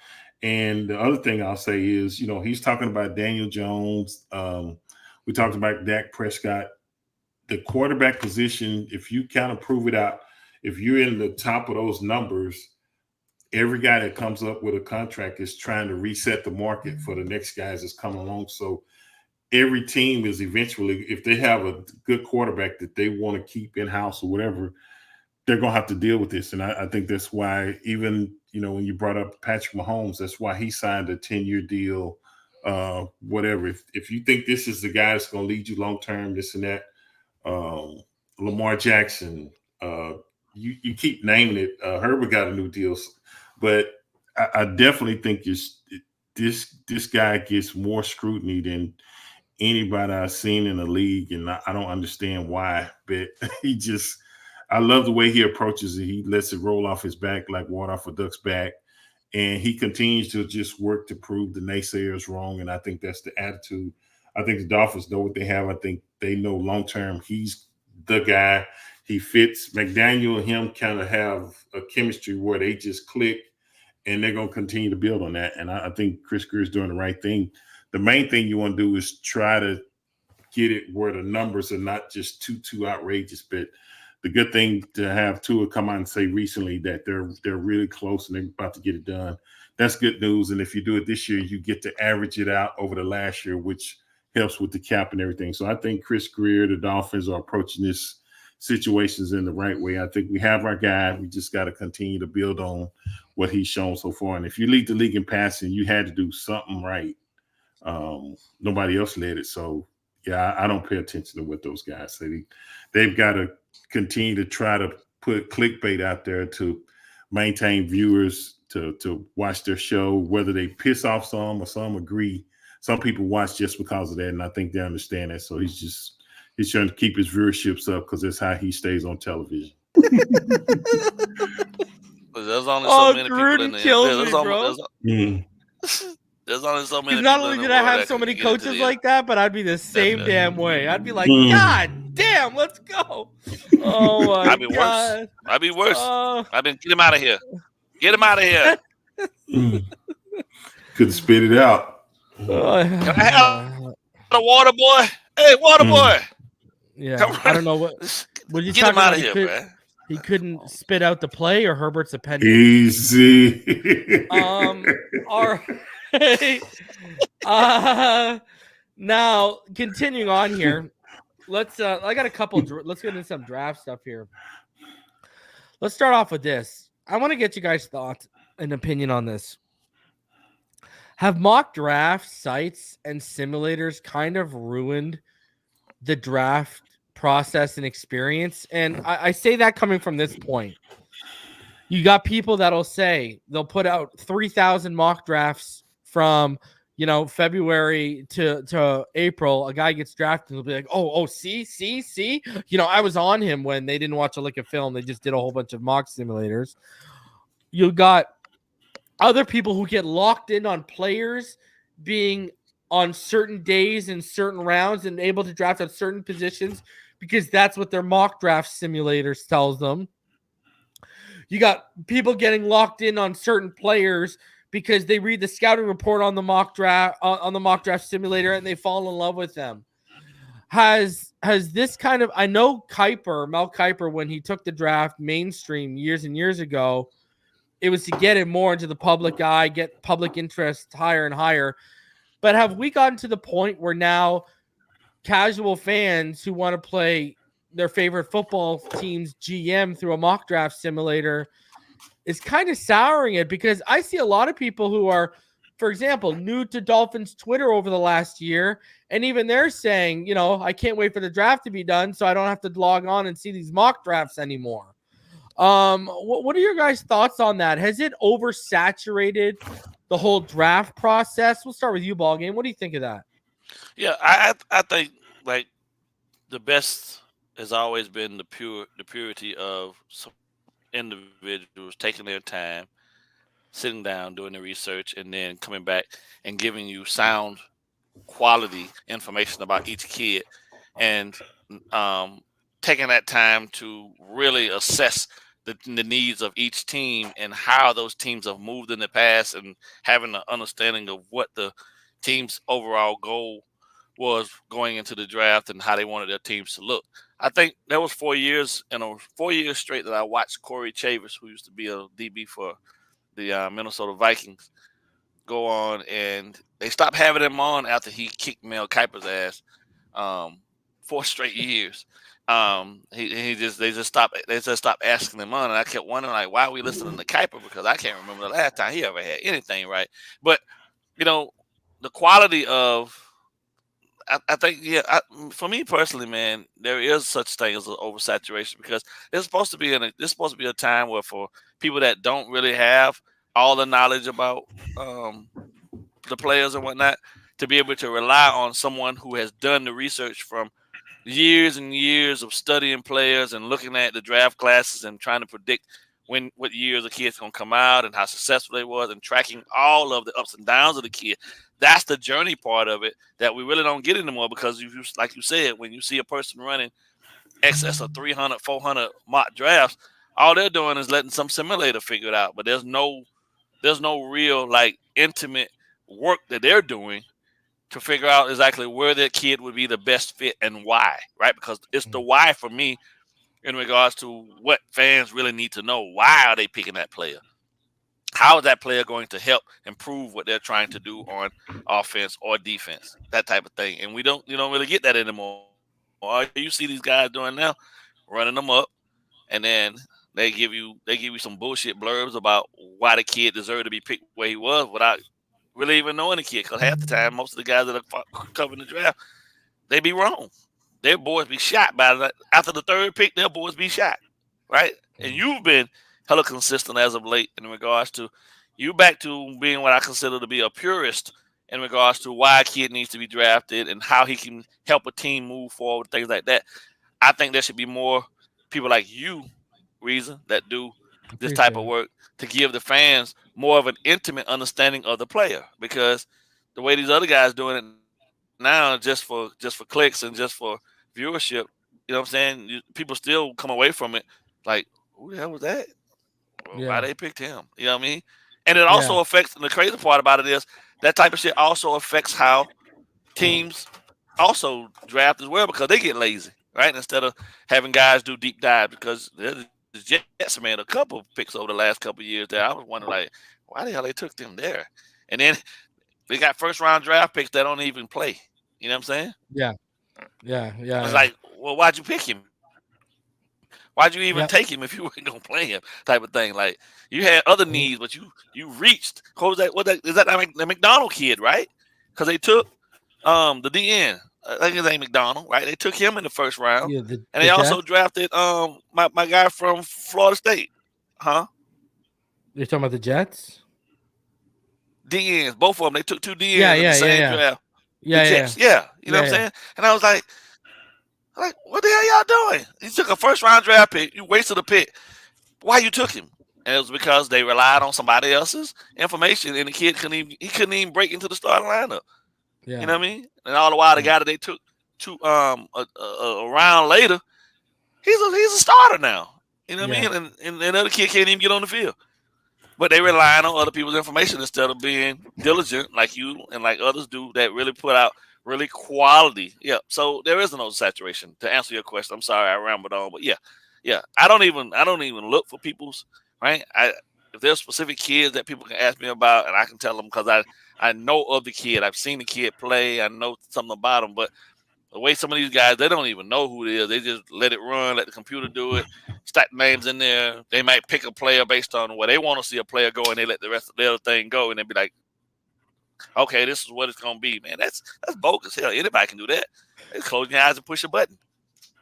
And the other thing I'll say is, you know, he's talking about Daniel Jones. We talked about Dak Prescott. The quarterback position, if you kind of prove it out, if you're in the top of those numbers, every guy that comes up with a contract is trying to reset the market for the next guys that's coming along. So every team is eventually, if they have a good quarterback that they want to keep in-house or whatever, they're going to have to deal with this. And I think that's why even, you know, when you brought up Patrick Mahomes, that's why he signed a 10-year deal, whatever. If you think this is the guy that's going to lead you long-term, this and that, Lamar Jackson, you keep naming it. Herbert got a new deal, but I definitely think this guy gets more scrutiny than anybody I've seen in the league, and I don't understand why, but I love the way he approaches it. He lets it roll off his back like water off a duck's back, and he continues to just work to prove the naysayers wrong, and I think that's the attitude. I think the Dolphins know what they have. I think they know long-term he's the guy. He fits. McDaniel and him kind of have a chemistry where they just click, and they're going to continue to build on that, and I think Chris Grier is doing the right thing. The main thing you want to do is try to get it where the numbers are not just too outrageous, but the good thing to have Tua come out and say recently that they're really close and they're about to get it done. That's good news. And if you do it this year, you get to average it out over the last year, which helps with the cap and everything. So I think Chris Grier, the Dolphins, are approaching this situations in the right way. I think we have our guy. We just got to continue to build on what he's shown so far. And if you lead the league in passing, you had to do something right. Nobody else led it. So, yeah, I don't pay attention to what those guys say. They've got to continue to try to put clickbait out there to maintain viewers to watch their show, whether they piss off some or some agree. Some people watch just because of that, and I think they understand that. So he's trying to keep his viewerships up because that's how he stays on television. There's only so many people in the There's only so many. Because not only did I have so many coaches like that, but I'd be the same damn way. I'd be like, God damn, let's go. Oh my God. I'd be worse. I've been get him out of here. Get him out of here. Could spit it out. Can I have a water boy? Hey, water boy. Yeah, I don't know what you get him out of here, man. He couldn't spit out the play, or Herbert's appendix. Easy. All right. Now continuing on here, let's. I got a couple. Let's get into some draft stuff here. Let's start off with this. I want to get you guys' thoughts and opinion on this. Have mock draft sites and simulators kind of ruined the draft process and experience? And I say that coming from this point. You got people that'll say they'll put out 3,000 mock drafts from, February to April. A guy gets drafted and they'll be like, oh, see. I was on him when they didn't watch a lick of film. They just did a whole bunch of mock simulators. You got other people who get locked in on players being on certain days and certain rounds and able to draft at certain positions because that's what their mock draft simulators tells them. You got people getting locked in on certain players because they read the scouting report on the mock draft simulator and they fall in love with them. Has this kind of, I know Mel Kiper, when he took the draft mainstream years and years ago, it was to get it more into the public eye, get public interest higher and higher. But have we gotten to the point where now casual fans who want to play their favorite football team's GM through a mock draft simulator is kind of souring it? Because I see a lot of people who are, for example, new to Dolphins Twitter over the last year, and even they're saying, I can't wait for the draft to be done so I don't have to log on and see these mock drafts anymore. What are your guys' thoughts on that? Has it oversaturated the whole draft process? We'll start with you, Ballgame. What do you think of that? Yeah, I think like the best has always been the purity of some individuals taking their time, sitting down, doing the research, and then coming back and giving you sound quality information about each kid, and taking that time to really assess the needs of each team and how those teams have moved in the past, and having an understanding of what the team's overall goal was going into the draft and how they wanted their teams to look. I think there was 4 years straight that I watched Corey Chavis, who used to be a DB for the Minnesota Vikings, go on, and they stopped having him on after he kicked Mel Kiper's ass 4 straight years. They just stopped asking him on, and I kept wondering, like, why are we listening to Kiper? Because I can't remember the last time he ever had anything right. But the quality of, I think, for me personally, man, there is such thing as an oversaturation, because there's supposed to be a time where for people that don't really have all the knowledge about the players and whatnot, to be able to rely on someone who has done the research from years and years of studying players and looking at the draft classes and trying to predict what years a kid's going to come out and how successful they was and tracking all of the ups and downs of the kid. That's the journey part of it that we really don't get anymore, because like you said, when you see a person running excess of 300, 400 mock drafts, all they're doing is letting some simulator figure it out. But there's no real like intimate work that they're doing to figure out exactly where that kid would be the best fit and why, right? Because it's the why for me in regards to what fans really need to know. Why are they picking that player? How is that player going to help improve what they're trying to do on offense or defense? That type of thing. And you don't really get that anymore. All you see these guys doing now, running them up, and then they give you some bullshit blurbs about why the kid deserved to be picked where he was without really even knowing the kid. Because half the time, most of the guys that are covering the draft, they be wrong. Their boys be shot after the third pick. Their boys be shot, right? And you've been hella consistent as of late in regards to you back to being what I consider to be a purist in regards to why a kid needs to be drafted and how he can help a team move forward, things like that. I think there should be more people like you, Reason, that do this type of work to give the fans more of an intimate understanding of the player, because the way these other guys doing it now, just for clicks and just for viewership, you know what I'm saying? People still come away from it like, who the hell was that? Well, why they picked him? You know what I mean? And it also affects, and the crazy part about it is that type of shit also affects how teams also draft as well, because they get lazy, right? Instead of having guys do deep dive, because the Jets made a couple picks over the last couple of years there. I was wondering, like, why the hell they took them there? And then they got first-round draft picks that don't even play. You know what I'm saying? Yeah. It's like, well, why'd you pick him? Why'd you even take him if you weren't gonna play him? Type of thing. Like, you had other needs, but you reached. Is that the McDonald kid, right? Because they took the DN. I think his name McDonald, right? They took him in the first round, and they also drafted my guy from Florida State, huh? You're talking about the Jets? DNs, both of them. They took two DNs in the same draft. You know what I'm saying? And I was like, what the hell y'all doing? He took a first-round draft pick. You wasted a pick. Why you took him? And it was because they relied on somebody else's information, and the kid couldn't even break into the starting lineup. Yeah. You know what I mean? And all the while, the guy that they took a round later, he's a starter now. You know what I mean? And the other kid can't even get on the field. But they relying on other people's information instead of being diligent like you and like others do that really put out really quality. Yeah. So there is no saturation. To answer your question, I'm sorry I rambled on, but yeah. I don't even look for people's right. If there's specific kids that people can ask me about, and I can tell them because I know of the kid. I've seen the kid play. I know something about him. But the way some of these guys, they don't even know who it is. They just let it run, let the computer do it, stack names in there. They might pick a player based on where they want to see a player go, and they let the rest of the other thing go, and they be like, okay, this is what it's going to be, man. That's bogus. Hell, anybody can do that. They close your eyes and push a button.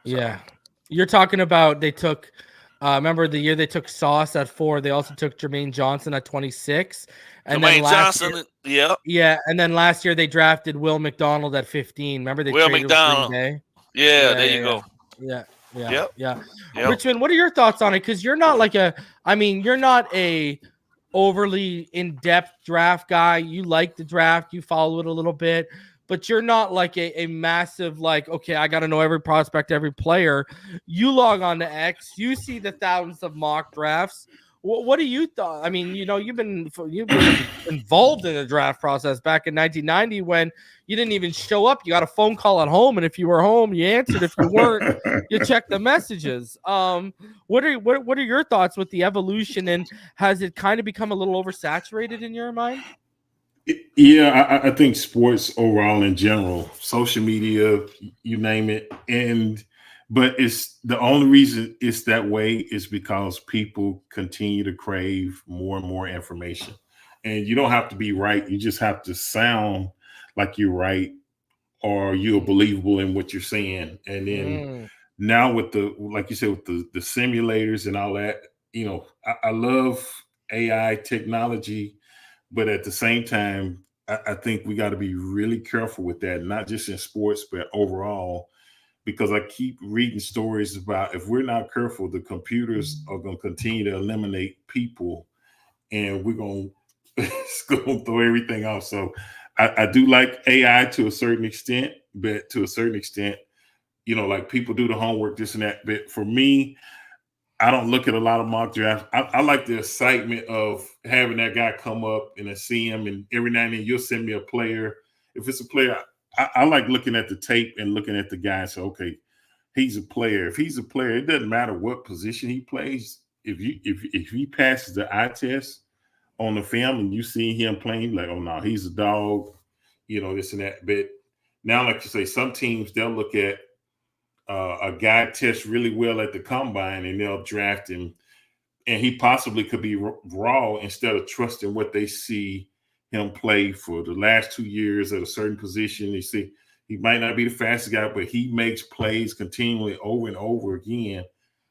Yeah. You're talking about they took remember the year they took Sauce at 4. They also took Jermaine Johnson at 26. And Jermaine Johnson, yeah. And then last year they drafted Will McDonald at 15. Remember they Will traded McDonald. With Green Bay? Yeah, there you go. Yeah. Richmond, what are your thoughts on it? Because you're not you're not a overly in-depth draft guy. You like the draft, you follow it a little bit, but you're not like a massive, like, okay, I got to know every prospect, every player. You log on to X, you see the thousands of mock drafts. What do you thought? I mean, you've been involved in the draft process back in 1990 when you didn't even show up. You got a phone call at home, and if you were home, you answered. If you weren't, you checked the messages. What are your thoughts with the evolution, and has it kind of become a little oversaturated in your mind? Yeah, I think sports overall in general, social media, you name it, but it's the only reason it's that way is because people continue to crave more and more information. And you don't have to be right. You just have to sound like you're right or you're believable in what you're saying. And then now with like you said, with the simulators and all that, I love AI technology, but at the same time, I think we got to be really careful with that, not just in sports, but overall, because I keep reading stories about if we're not careful, the computers are going to continue to eliminate people, and we're going to throw everything off. So I do like AI to a certain extent, but to a certain extent, like people do the homework, this and that. But for me, I don't look at a lot of mock drafts. I like the excitement of having that guy come up and I see him, and every now and then you'll send me a player. If it's a player, I like looking at the tape and looking at the guy and say, okay, he's a player. If he's a player, it doesn't matter what position he plays. If he passes the eye test on the film and you see him playing, like, oh no, he's a dog, this and that. But now, like you say, some teams they'll look at a guy tests really well at the combine and they'll draft him, and he possibly could be raw instead of trusting what they see him play for the last 2 years at a certain position. You see, he might not be the fastest guy, but he makes plays continually over and over again.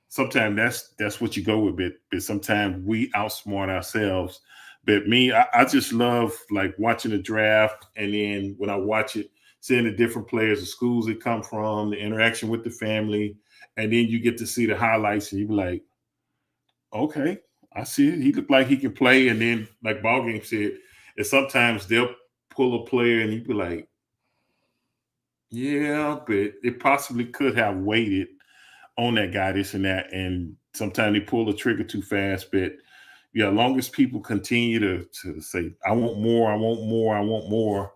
Sometimes that's what you go with, but sometimes we outsmart ourselves. But me, I just love like watching the draft, and then when I watch it, seeing the different players, the schools they come from, the interaction with the family, and then you get to see the highlights, and you be like, okay, I see it. He looked like he can play. And then, like Ballgame said, and sometimes they'll pull a player, and you be like, yeah, but it possibly could have waited on that guy, this and that. And sometimes they pull the trigger too fast. But yeah, as long as people continue to say, I want more, I want more, I want more,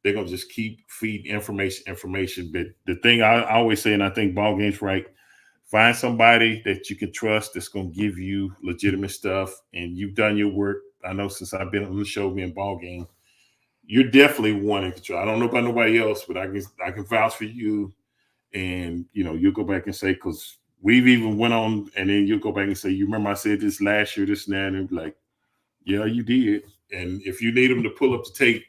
they're going to just keep feeding information. But the thing I always say, and I think Ballgame's right, find somebody that you can trust that's going to give you legitimate stuff, and you've done your work. I know since I've been on the show, me and Ballgame, you're definitely one in control. I don't know about nobody else, but I can vouch for you. And, you'll go back and say, because we've even went on, and then you'll go back and say, you remember I said this last year, this and that, and be like, yeah, you did. And if you need them to pull up the tape,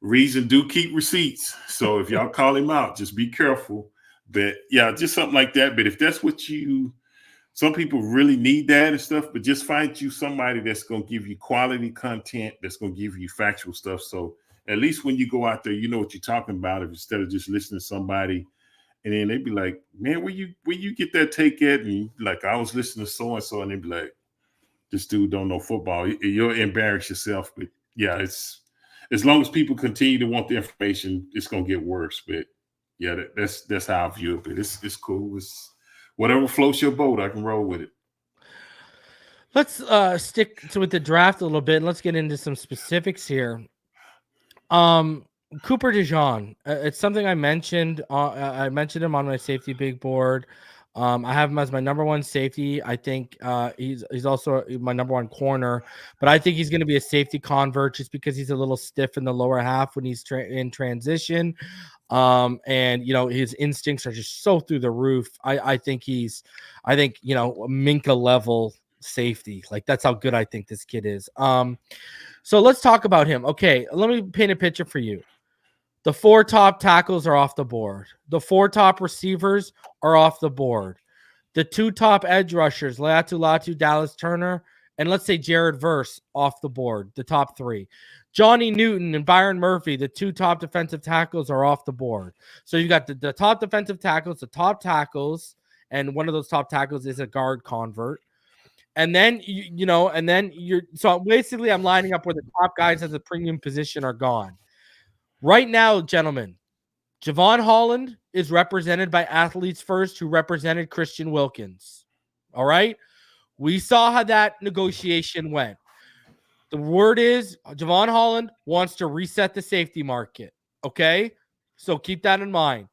Reason do keep receipts. So if y'all call him out, just be careful. But yeah, just something like that. But if that's what some people really need that and stuff, but just find you somebody that's going to give you quality content, that's going to give you factual stuff. So at least when you go out there, you know what you're talking about, instead of just listening to somebody and then they'd be like, man, where you get that take at? And like, I was listening to so-and-so, and they'd be like, this dude don't know football. You'll embarrass yourself. But yeah, it's, as long as people continue to want the information, it's going to get worse. But yeah, that's how I view it. But it's cool. It's whatever floats your boat, I can roll with it. Let's stick with the draft a little bit, and let's get into some specifics here. Cooper Dejean, it's something I mentioned. I mentioned him on my safety big board. I have him as my number one safety. I think he's also my number one corner, but I think he's going to be a safety convert just because he's a little stiff in the lower half when he's in transition. And his instincts are just so through the roof. I think a Minka level safety. Like, that's how good I think this kid is. So let's talk about him. Okay, let me paint a picture for you. The 4 top tackles are off the board. The 4 top receivers are off the board. The 2 top edge rushers, Latu, Dallas Turner, and let's say Jared Verse, off the board, the top 3. Johnny Newton and Byron Murphy, the 2 top defensive tackles, are off the board. So you got the top defensive tackles, the top tackles, and one of those top tackles is a guard convert. And then, so basically I'm lining up where the top guys at the premium position are gone. Right now, gentlemen, Javon Holland is represented by Athletes First, who represented Christian Wilkins. All right? We saw how that negotiation went. The word is Javon Holland wants to reset the safety market. Okay? So keep that in mind.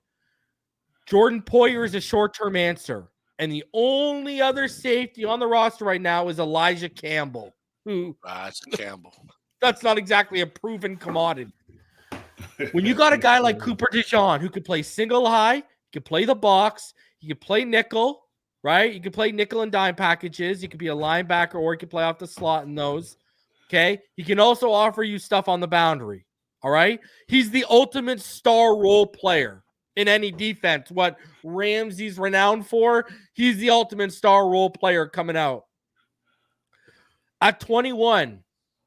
Jordan Poyer is a short-term answer. And the only other safety on the roster right now is Elijah Campbell. That's not exactly a proven commodity. When you got a guy like Cooper Dejean who could play single high, he could play the box, he could play nickel, right? You could play nickel and dime packages. He could be a linebacker, or he could play off the slot in those. Okay? He can also offer you stuff on the boundary. All right? He's the ultimate star role player in any defense. What Ramsey's renowned for, he's the ultimate star role player coming out. At 21,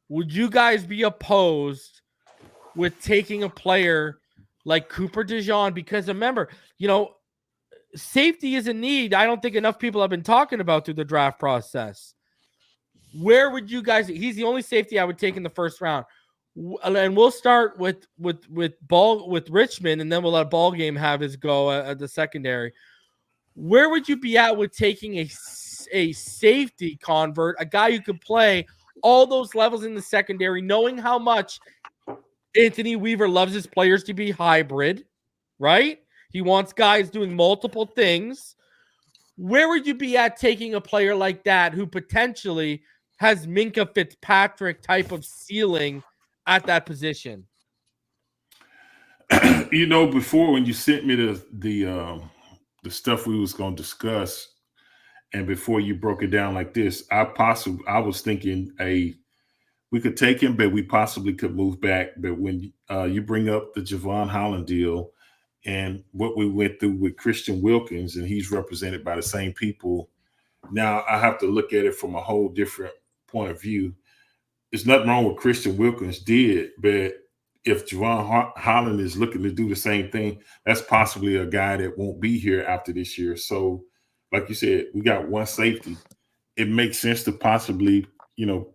would you guys be opposed with taking a player like Cooper Dejean? Because remember, safety is a need I don't think enough people have been talking about through the draft process. Where would you guys? He's the only safety I would take in the first round. And we'll start with Richmond, and then we'll let Ballgame have his go at the secondary. Where would you be at with taking a safety convert, a guy who could play all those levels in the secondary, knowing how much Anthony Weaver loves his players to be hybrid, right? He wants guys doing multiple things. Where would you be at taking a player like that who potentially has Minkah Fitzpatrick type of ceiling at that position? Before when you sent me the stuff we was going to discuss, and before you broke it down like this, I was thinking we could take him, but we possibly could move back. But when you bring up the Javon Holland deal and what we went through with Christian Wilkins, and he's represented by the same people, now I have to look at it from a whole different point of view. There's nothing wrong with Christian Wilkins did, but if Javon Holland is looking to do the same thing, that's possibly a guy that won't be here after this year. So, like you said, we got one safety. It makes sense to possibly,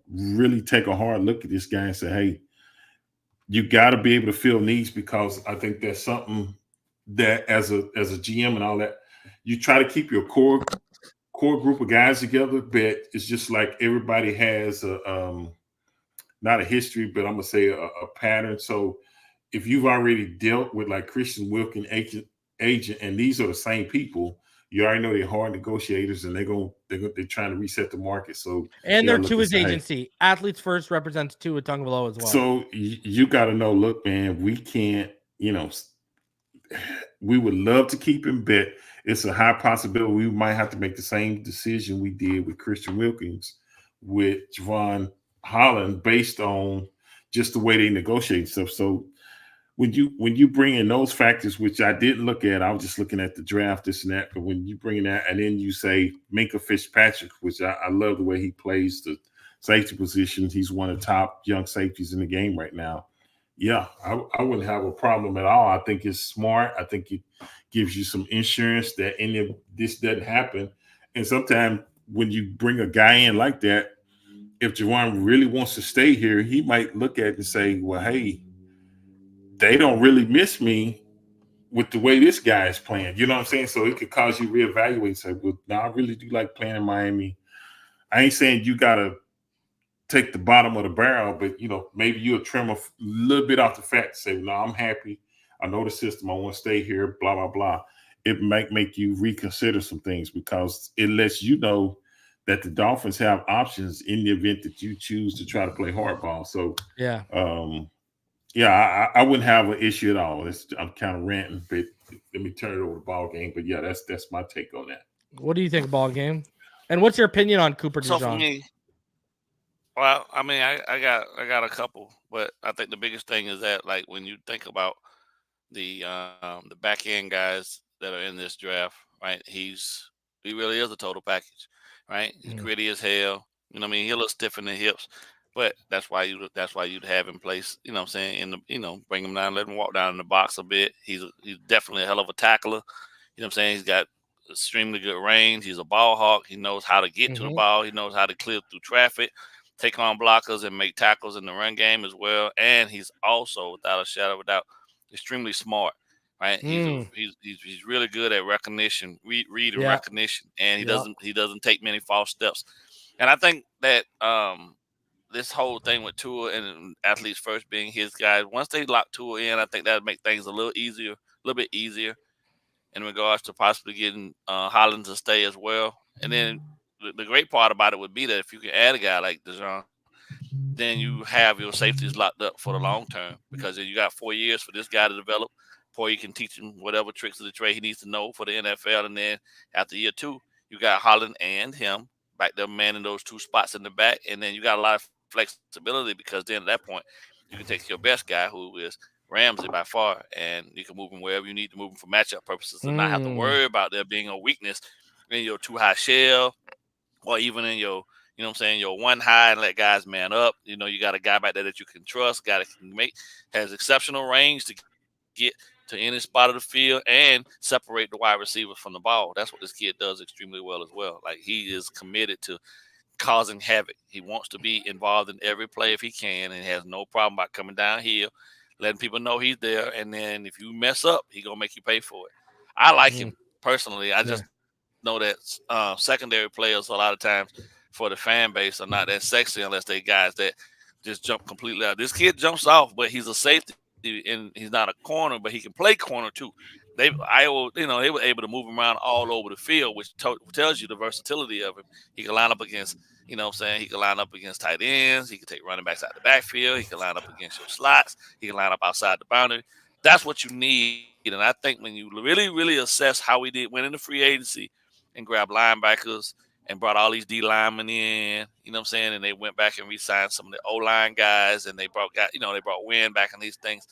really take a hard look at this guy and say, hey, you got to be able to fill needs, because I think that's something that as a GM and all that, you try to keep your core group of guys together, but it's just like everybody has not a history, but I'm gonna say a pattern. So if you've already dealt with like Christian Wilkins agent, and these are the same people, you already know they're hard negotiators, and they're trying to reset the market. So they're Tua's agency. Hey, Athletes First represents Tua Tagovailoa as well. So you got to know, look, man, we can't. We would love to keep him, but it's a high possibility we might have to make the same decision we did with Christian Wilkins with Javon Holland, based on just the way they negotiate stuff. So when you bring in those factors, which I didn't look at, I was just looking at the draft, this and that. But when you bring in that, and then you say Minkah Fitzpatrick, which I love the way he plays the safety position. He's one of the top young safeties in the game right now. Yeah, I wouldn't have a problem at all. I think it's smart. I think it gives you some insurance that any of this doesn't happen. And sometimes when you bring a guy in like that, if Javon really wants to stay here, he might look at it and say, well, hey, they don't really miss me with the way this guy is playing. You know what I'm saying? So it could cause you to reevaluate and say, well, no, I really do like playing in Miami. I ain't saying you got to take the bottom of the barrel, but, maybe you'll trim a little bit off the fat and say, no, I'm happy. I know the system. I want to stay here, blah, blah, blah. It might make you reconsider some things, because it lets you know that the Dolphins have options in the event that you choose to try to play hardball. So, I wouldn't have an issue at all. I'm kind of ranting, but let me turn it over to Ballgame. But yeah, that's my take on that. What do you think, Ballgame? And what's your opinion on Cooper Dejean? So for me, well, I mean, I got a couple, but I think the biggest thing is that, like, when you think about the back end guys that are in this draft, right? He really is a total package, right? He's gritty as hell. You know what I mean? He looks stiff in the hips, but that's why you'd have him place. You know what I'm saying? Bring him down, let him walk down in the box a bit. He's definitely a hell of a tackler. You know what I'm saying? He's got extremely good range. He's a ball hawk. He knows how to get to the ball. He knows how to clear through traffic, take on blockers, and make tackles in the run game as well. And he's also, without a shadow of a doubt, extremely smart, right? He's really good at recognition, read and recognition, and he doesn't take many false steps. And I think that this whole thing with Tua and Athletes First being his guys, once they lock Tua in, I think that would make things a little bit easier in regards to possibly getting Holland to stay as well. And then the great part about it would be that if you can add a guy like Dejean, then you have your safeties locked up for the long term, because then you got 4 years for this guy to develop before you can teach him whatever tricks of the trade he needs to know for the NFL. And then after year 2, you got Holland and him back there manning those 2 spots in the back. And then you got a lot of flexibility, because then at that point, you can take your best guy, who is Ramsey by far, and you can move him wherever you need to move him for matchup purposes and not have to worry about there being a weakness in your too high shell, or even in your You know what I'm saying? You're one high and let guys man up. You know, you got a guy back there that you can trust, guy that can has exceptional range to get to any spot of the field and separate the wide receiver from the ball. That's what this kid does extremely well as well. Like, he is committed to causing havoc. He wants to be involved in every play if he can, and has no problem about coming downhill, letting people know he's there. And then if you mess up, he's going to make you pay for it. I like him personally. I just know that secondary players a lot of times for the fan base are not that sexy unless they guys that just jump completely out. This kid jumps off, but he's a safety, and he's not a corner, but he can play corner too. They were able to move him around all over the field, which tells you the versatility of him. He can line up against, you know what I'm saying, he can line up against tight ends. He can take running backs out the backfield. He can line up against your slots. He can line up outside the boundary. That's what you need. And I think when you really, really assess how we went into free agency and grabbed linebackers and brought all these D linemen in, you know what I'm saying, and they went back and re-signed some of the O-line guys, and they brought Wynn back and these things.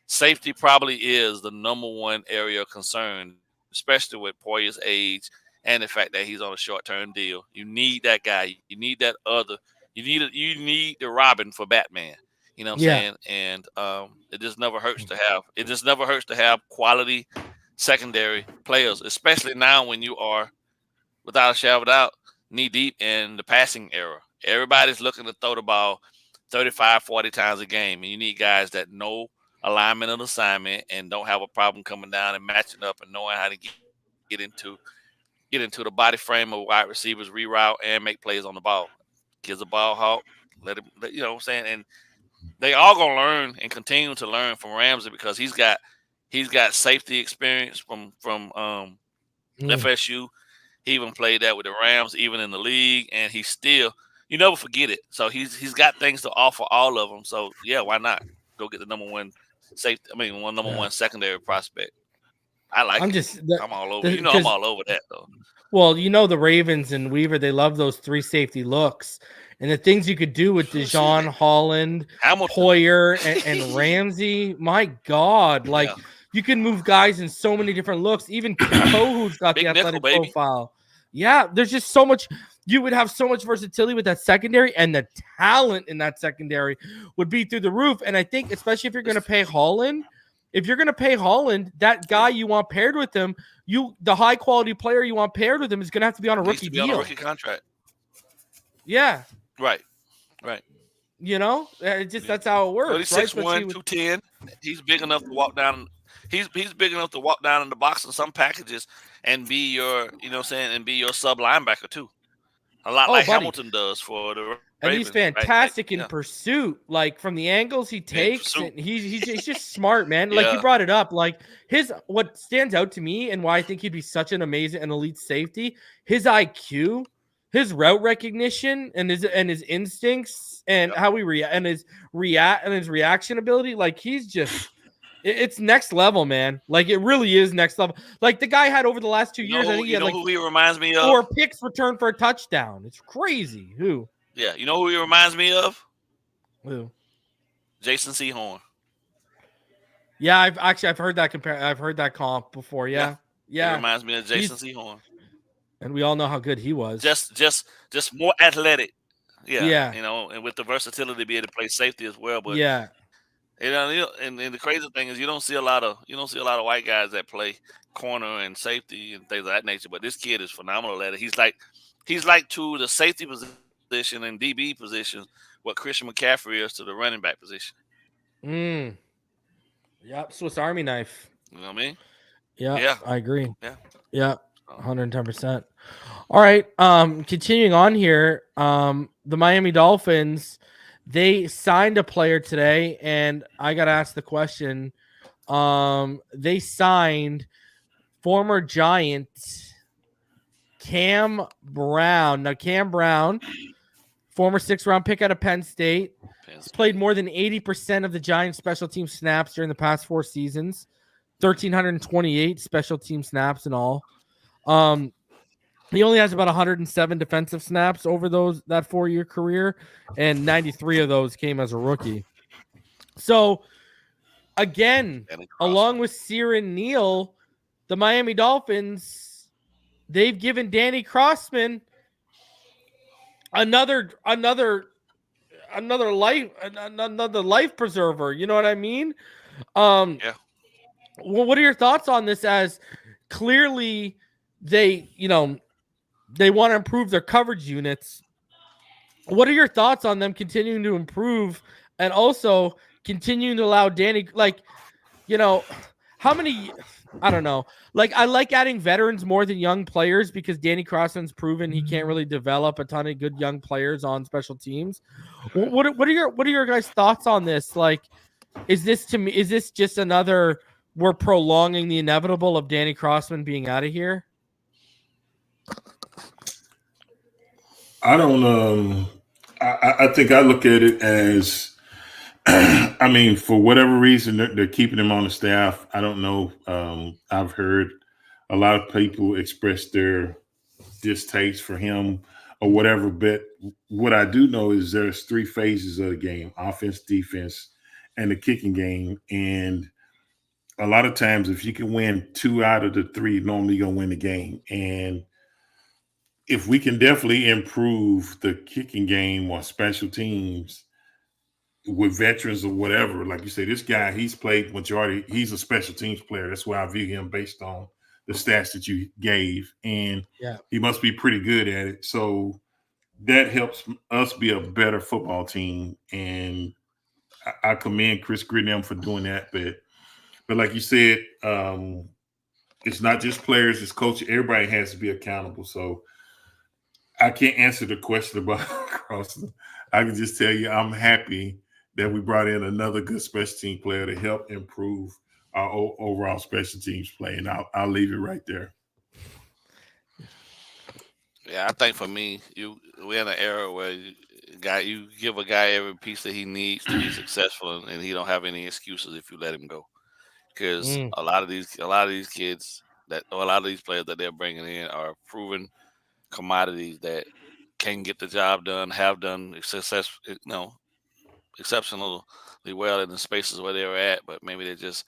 Safety probably is the number one area of concern, especially with Poyer's age and the fact that he's on a short-term deal. You need that guy. You need that other. You need the Robin for Batman. You know what I'm saying? And it just never hurts to have. It just never hurts to have quality secondary players, especially now when you are, without a shadow of a doubt, knee-deep in the passing era. Everybody's looking to throw the ball 35, 40 times a game, and you need guys that know alignment and assignment and don't have a problem coming down and matching up and knowing how to get into the body frame of wide receivers, reroute, and make plays on the ball. Kid's a ball hawk. Let him, you know what I'm saying? And they all gonna learn and continue to learn from Ramsey because he's got safety experience from FSU. He even played that with the Rams, even in the league, and he's still, you never forget it. So he's got things to offer all of them. So yeah, why not go get the number one secondary prospect? I like it. I'm all over. I'm all over that though. Well, the Ravens and Weaver, they love those three safety looks. And the things you could do with Dejean, Holland, Poyer, and Ramsey, my God. Like, you can move guys in so many different looks. Even Kohu's got the athletic profile. Yeah, there's just so much. You would have so much versatility with that secondary, and the talent in that secondary would be through the roof. And I think, especially if you're going to pay Holland, that guy you want paired with him, the high quality player you want paired with him is going to have to be on a rookie deal. On a rookie contract. Yeah. Right. That's how it works. He's 6'1", 210. He's big enough to walk down. He's big enough to walk down in the box in some packages and be your, and be your sub linebacker too. A lot like Hamilton does for the Ravens. And he's fantastic in pursuit. Like, from the angles he takes, and he's just smart, man. Like, you brought it up. Like, what stands out to me and why I think he'd be such an amazing and elite safety, his IQ, his route recognition, and his instincts, and how he his reaction ability. Like, he's just, it's next level, man. Like, it really is next level. Like, the guy had over the last 2 years, I think he had who he reminds me of? 4 picks returned for a touchdown. It's crazy. Who? Yeah, you know who he reminds me of? Who? Jason Sehorn. Yeah, I've heard that I've heard that comp before. Yeah. He reminds me of Jason Sehorn. And we all know how good he was. Just more athletic. Yeah. And with the versatility to be able to play safety as well. But yeah. And the crazy thing is you don't see a lot of white guys that play corner and safety and things of that nature. But this kid is phenomenal at it. He's like to the safety position and DB position what Christian McCaffrey is to the running back position. Yep, Swiss Army knife. You know what I mean? Yeah. I agree. Yeah. 110%. All right. Continuing on here, the Miami Dolphins, they signed a player today, and I got to ask the question. They signed former Giant Cam Brown. Now, Cam Brown, former 6th-round pick out of Penn State, has played more than 80% of the Giants' special team snaps during the past 4 seasons, 1,328 special team snaps in all. He only has about 107 defensive snaps over that 4-year career, and 93 of those came as a rookie. So, again, along with Siran Neal, the Miami Dolphins, they've given Danny Crossman another life preserver. You know what I mean? Yeah. Well, what are your thoughts on this? As clearly they want to improve their coverage units. What are your thoughts on them continuing to improve and also continuing to allow Danny, how many, I don't know. Like, I like adding veterans more than young players because Danny Crossman's proven he can't really develop a ton of good young players on special teams. What are your guys' thoughts on this? Like, is this just another, we're prolonging the inevitable of Danny Crossman being out of here? I don't. I think I look at it as, I mean, for whatever reason, they're keeping him on the staff. I don't know. I've heard a lot of people express their distaste for him or whatever. But what I do know is there's 3 phases of the game: offense, defense, and the kicking game. And a lot of times, if you can win 2 out of the 3, normally you're gonna win the game. And if we can definitely improve the kicking game or special teams with veterans or whatever, like you say, this guy, he's played majority, he's a special teams player. That's why I view him based on the stats that you gave. And he must be pretty good at it. So that helps us be a better football team. And I commend Chris Grier for doing that. But like you said, it's not just players, it's coaches. Everybody has to be accountable. So I can't answer the question about Crossman. I can just tell you I'm happy that we brought in another good special team player to help improve our overall special teams play. And I'll leave it right there. Yeah, I think for me, we're in an era where you give a guy every piece that he needs to be successful, and he don't have any excuses if you let him go. Because a lot of these kids a lot of these players that they're bringing in are proven commodities that can get the job done, have done exceptionally well in the spaces where they were at, but maybe they just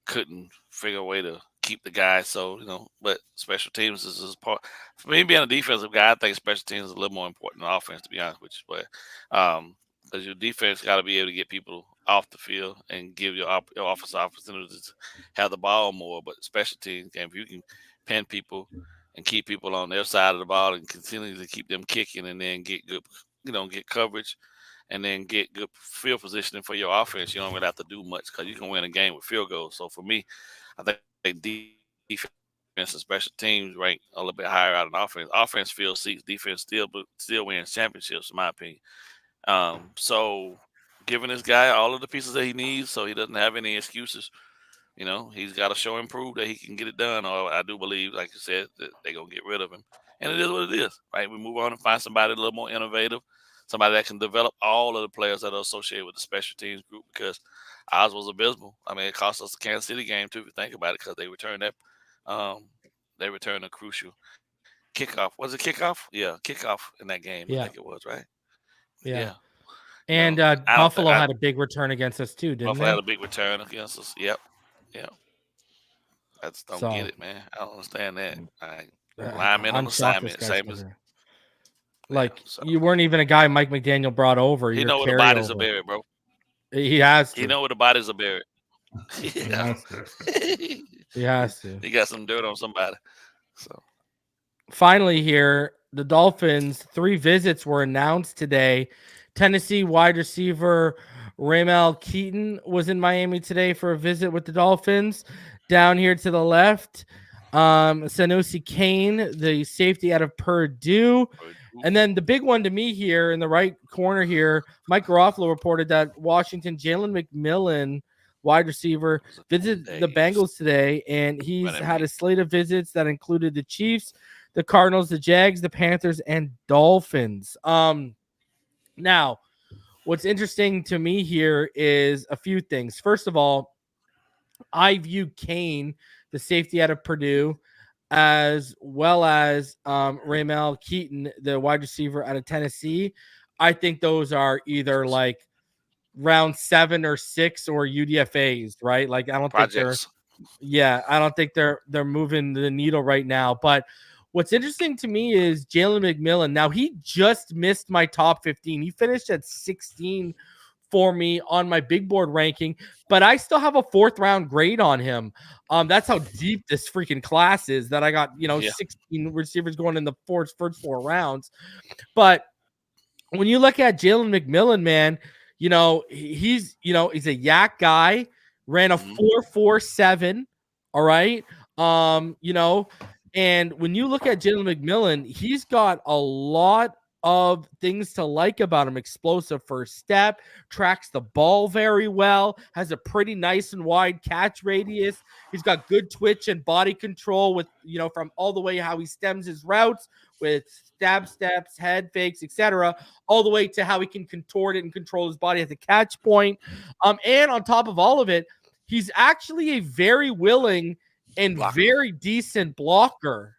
couldn't figure a way to keep the guy. So, but special teams is part. For me, being a defensive guy, I think special teams is a little more important than offense, to be honest with you. But because your defense got to be able to get people off the field and give your offensive opportunities to have the ball more. But special teams game, if you can pin people and keep people on their side of the ball and continue to keep them kicking, and then get good, get coverage, and then get good field positioning for your offense, you don't really have to do much because you can win a game with field goals. So for me, I think defense and special teams rank a little bit higher out of offense. Offense field seats, defense still wins championships, in my opinion. So giving this guy all of the pieces that he needs so he doesn't have any excuses. He's got to show and prove that he can get it done, or I do believe, like you said, that they're going to get rid of him. And it is what it is, right? We move on and find somebody a little more innovative, somebody that can develop all of the players that are associated with the special teams group, because ours was abysmal. I mean, it cost us the Kansas City game, too, if you think about it, because they returned a crucial kickoff. Was it kickoff? Yeah, kickoff in that game. Yeah. I think it was, right? Yeah. And Buffalo had a big return against us, too, didn't Buffalo they? had a big return against us. Yep. I just don't get it, man. I don't understand that. Lineman on assignment, same as. You weren't even a guy Mike McDaniel brought over. He know where the bodies are buried, bro. He has to. He know where the bodies are buried. He has to. He got some dirt on somebody. So finally here, the Dolphins, 3 visits were announced today. Tennessee wide receiver RaMel Keyton was in Miami today for a visit with the Dolphins. Down here to the left, Sanoussi Kane, the safety out of Purdue. And then the big one to me here in the right corner here, Mike Garofalo reported that Washington Jalen McMillan, wide receiver, visited the Bengals today, and he's had a slate of visits that included the Chiefs, the Cardinals, the Jags, the Panthers, and Dolphins. Now, what's interesting to me here is a few things. First of all, I view Kane, the safety out of Purdue, as well as RaMel Keyton, the wide receiver out of Tennessee. I think those are either like round 7 or 6 or UDFAs, right? Like I don't think they're moving the needle right now. But What's interesting to me is Jalen McMillan. Now, he just missed my top 15. He finished at 16 for me on my big board ranking, but I still have a 4th round grade on him. That's how deep this freaking class is, that I got, 16 receivers going in the first 4 rounds. But when you look at Jalen McMillan, man, he's a yak guy, ran a 4.47. All right. And when you look at Jalen McMillan, he's got a lot of things to like about him. Explosive first step, tracks the ball very well, has a pretty nice and wide catch radius. He's got good twitch and body control with, from all the way how he stems his routes with stab steps, head fakes, etc., all the way to how he can contort it and control his body at the catch point. And on top of all of it, he's actually a very willing and very decent blocker.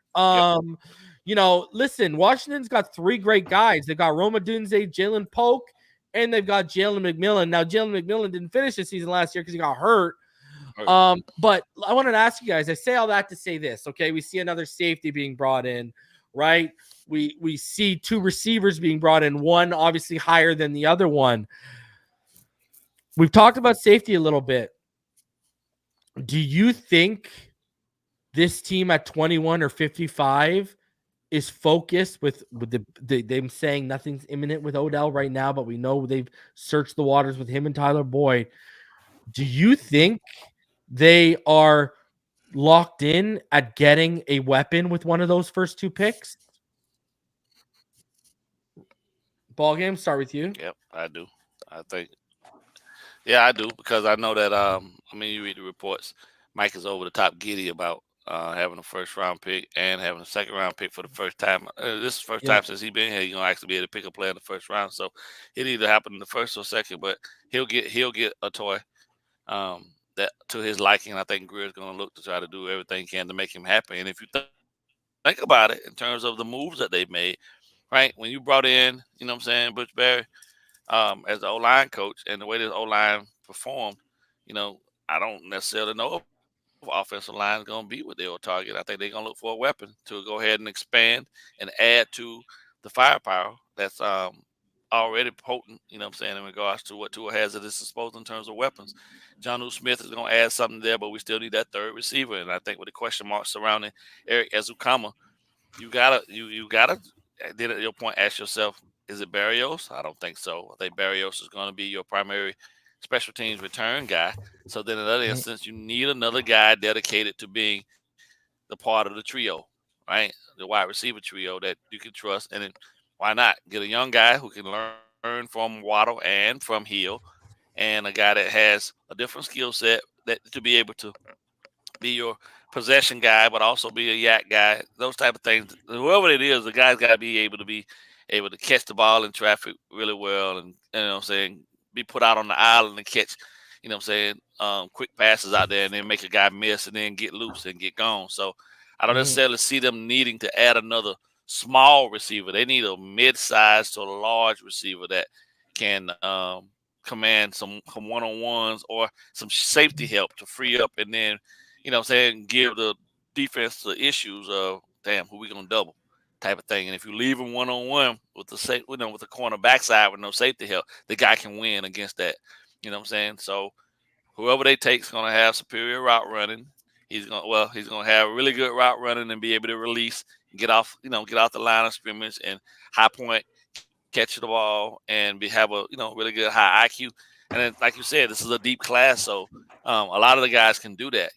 Listen, Washington's got 3 great guys. They've got Rome Odunze, Jalen Polk, and they've got Jalen McMillan. Now, Jalen McMillan didn't finish the season last year because he got hurt. But I wanted to ask you guys, I say all that to say this, okay? We see another safety being brought in, right? We see 2 receivers being brought in, one obviously higher than the other one. We've talked about safety a little bit. Do you think this team at 21 or 55 is focused with them saying nothing's imminent with Odell right now, but we know they've searched the waters with him and Tyler Boyd? Do you think they are locked in at getting a weapon with one of those first 2 picks? Ballgame, start with you. Yep, I do. I think. Yeah, I do, because I know that, you read the reports, Mike is over the top giddy about having a 1st round pick and having a 2nd round pick for the first time. This is the first time since he's been here, he's going to actually be able to pick a player in the 1st round. So it either happen in the 1st or 2nd, but he'll get a toy that to his liking. I think Grier's going to look to try to do everything he can to make him happy. And if you think about it in terms of the moves that they've made, right? When you brought in, Butch Barry as the O-line coach, and the way this O-line performed, I don't necessarily know if offensive line is going to be what they'll target. I think they're going to look for a weapon to go ahead and expand and add to the firepower that's already potent, in regards to what Tua has at his disposal in terms of weapons. Jonnu Smith is going to add something there, but we still need that 3rd receiver. And I think with the question mark surrounding Eric Ezukama, you gotta, then at your point, ask yourself, is it Barrios? I don't think so. I think Barrios is going to be your primary special teams return guy. So then in that instance, you need another guy dedicated to being the part of the trio, right? The wide receiver trio that you can trust. And then why not get a young guy who can learn from Waddle and from Hill, and a guy that has a different skill set that to be able to be your possession guy, but also be a yak guy, those type of things. Whoever it is, the guy's got to be able to catch the ball in traffic really well, and be put out on the island and catch, quick passes out there, and then make a guy miss and then get loose and get gone. So I don't necessarily see them needing to add another small receiver. They need a mid-sized to a large receiver that can command some one-on-ones or some safety help to free up, and then, give the defense the issues of, damn, who we going to double type of thing. And if you leave him one-on-one with the corner backside with no safety help, the guy can win against that. So whoever they take is going to have superior route running. He's going to have really good route running and be able to release, get off the line of scrimmage and high point, catch the ball, and have a really good high IQ. And then, like you said, this is a deep class, so a lot of the guys can do that.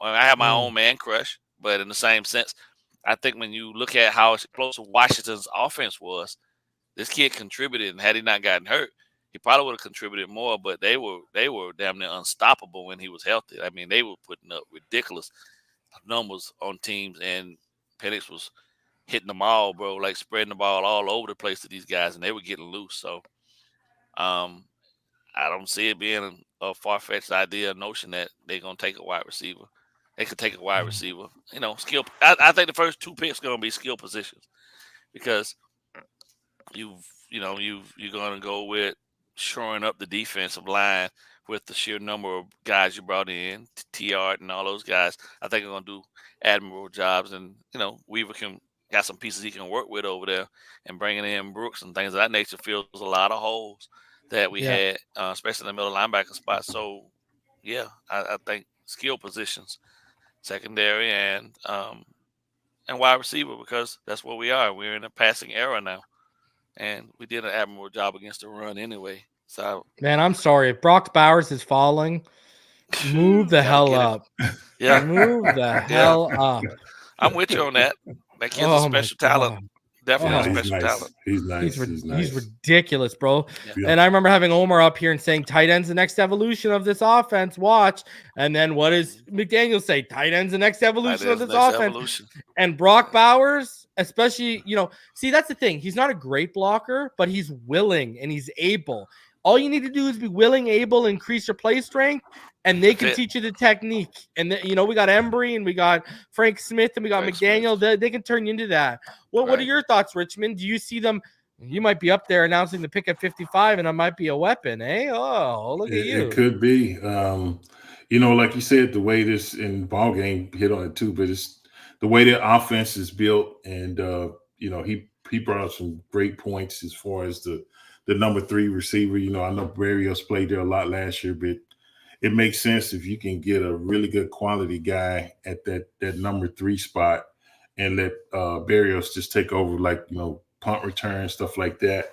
I have my own man crush, but in the same sense, I think when you look at how explosive Washington's offense was, this kid contributed, and had he not gotten hurt, he probably would have contributed more. But they were damn near unstoppable when he was healthy. I mean, they were putting up ridiculous numbers on teams, and Penix was hitting them all, bro, like spreading the ball all over the place to these guys, and they were getting loose. So, I don't see it being a far-fetched idea, notion that they're gonna take a wide receiver. They could take a wide receiver. Skill. I think the first 2 picks are gonna be skill positions, because you're gonna go with shoring up the defensive line with the sheer number of guys you brought in, T.R. and all those guys. I think they're gonna do admirable jobs, and Weaver can got some pieces he can work with over there, and bringing in Brooks and things of that nature fills a lot of holes that we had, especially in the middle linebacker spot. So, yeah, I think skill positions, secondary and wide receiver, because that's what we are. We're in a passing era now, and we did an admirable job against the run anyway. So, man, I'm sorry if Brock Bowers is falling. Move the hell up. Yeah, move the hell up. I'm with you on that. That kid's a special talent. Definitely a special talent. He's nice. He's ridiculous, bro. Yeah. And I remember having Omar up here and saying tight end's the next evolution of this offense. Watch. And then what does McDaniel say? Tight end's the next evolution of this offense. And Brock Bowers, especially, see, that's the thing. He's not a great blocker, but he's willing and he's able. All you need to do is be willing, able, increase your play strength, and they can teach you the technique. And, we got Embry and we got Frank Smith and we got McDaniel. They can turn you into that. What are your thoughts, Richmond? Do you see them? You might be up there announcing the pick at 55, and it might be a weapon, eh? Oh, look at you. It could be. Like you said, the way this in Ballgame hit on it too, but it's the way the offense is built. And, he brought up some great points as far as the number 3 receiver. I know Barrios played there a lot last year, but it makes sense if you can get a really good quality guy at that number 3 spot and let Barrios just take over, punt return, stuff like that.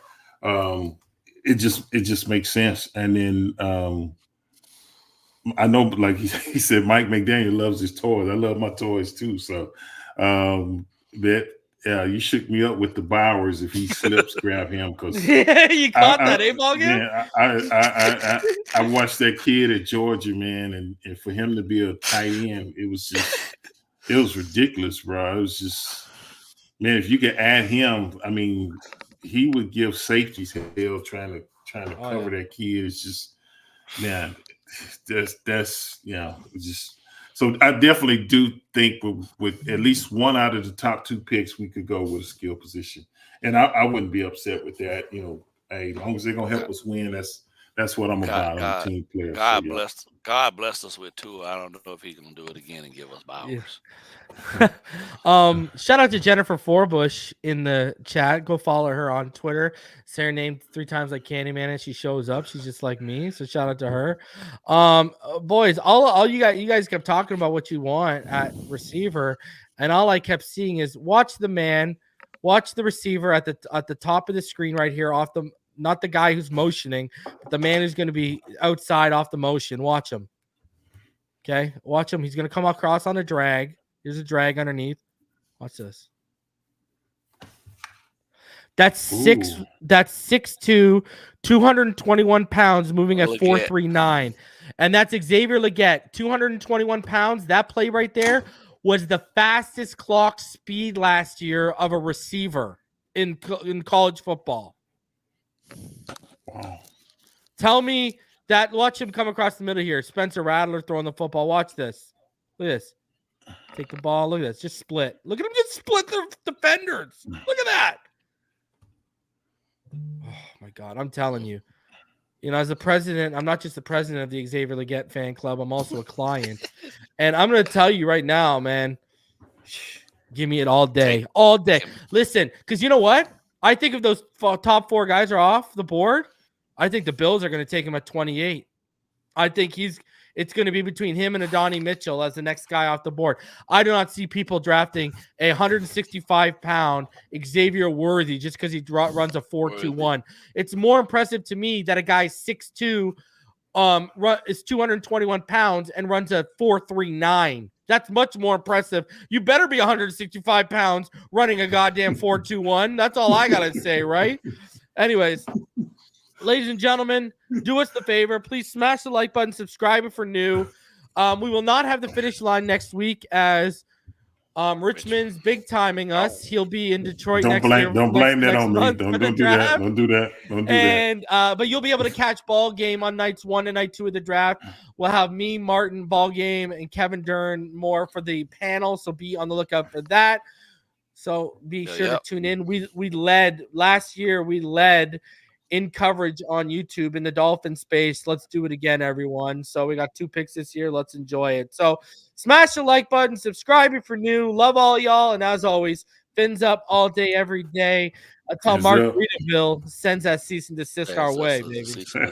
It just makes sense. And then I know, like he said, Mike McDaniel loves his toys. I love my toys too. So you shook me up with the Bowers. If he slips, grab him, because you caught that, Ballgame? Yeah, I watched that kid at Georgia, man, and for him to be a tight end, it was ridiculous, bro. It was just, man, if you could add him, I mean, he would give safeties hell trying to cover that kid. It's just, man, that's just. So I definitely do think with at least one out of the top 2 picks, we could go with a skill position, and I wouldn't be upset with that. As long as they're gonna help us win, that's what I'm about. I'm a team player. God blessed us with Tua. I don't know if he's gonna do it again and give us Bowers. Yeah. Shout out to Jennifer Forbush in the chat. Go follow her on Twitter. Say her name 3 times like Candyman and she shows up. She's just like me. So shout out to her. Boys, all you guys kept talking about what you want at receiver, and all I kept seeing is watch the receiver at the top of the screen right here, not the guy who's motioning, but the man who's going to be outside off the motion. Watch him. Okay, watch him. He's going to come across on a drag. Here's a drag underneath. Watch this. That's 6'2", 221 pounds, moving at 4.39. And that's Xavier Legette, 221 pounds. That play right there was the fastest clock speed last year of a receiver in college football. Wow. Tell me that. Watch him come across the middle here. Spencer Rattler throwing the football. Watch this. Look at this. Take the ball. Look at this. Just split. Look at him just split the defenders. Look at that. Oh, my God. I'm telling you. As a president, I'm not just the president of the Xavier Legette fan club. I'm also a client. And I'm going to tell you right now, man, give me it all day. All day. Listen, because you know what? I think if those top 4 guys are off the board, I think the Bills are going to take him at 28. I think it's going to be between him and Adonai Mitchell as the next guy off the board. I do not see people drafting a 165-pound Xavier Worthy just because he runs a 4.21. It's more impressive to me that a guy 6'2", is 221 pounds and runs a 4.39. That's much more impressive. You better be 165 pounds running a goddamn 4.21. That's all I got to say, right? Anyways, ladies and gentlemen, do us the favor. Please smash the like button, subscribe if you're new. We will not have the finish line next week as Richmond's big timing us. He'll be in Detroit next year. Don't blame that on me. Don't do that. Don't do that. But you'll be able to catch Ballgame on nights 1 and night 2 of the draft. We'll have me, Martin, Ballgame, and Kevin Dern more for the panel. So be on the lookout for that. So be sure to tune in. We led last year. We led in coverage on YouTube in the Dolphin space. Let's do it again, everyone. So we got 2 picks this year. Let's enjoy it. So smash the like button, subscribe if you're new. Love all y'all. And as always, Fins up all day, every day. Until Fins up. Margaritaville sends that cease and desist our way, baby.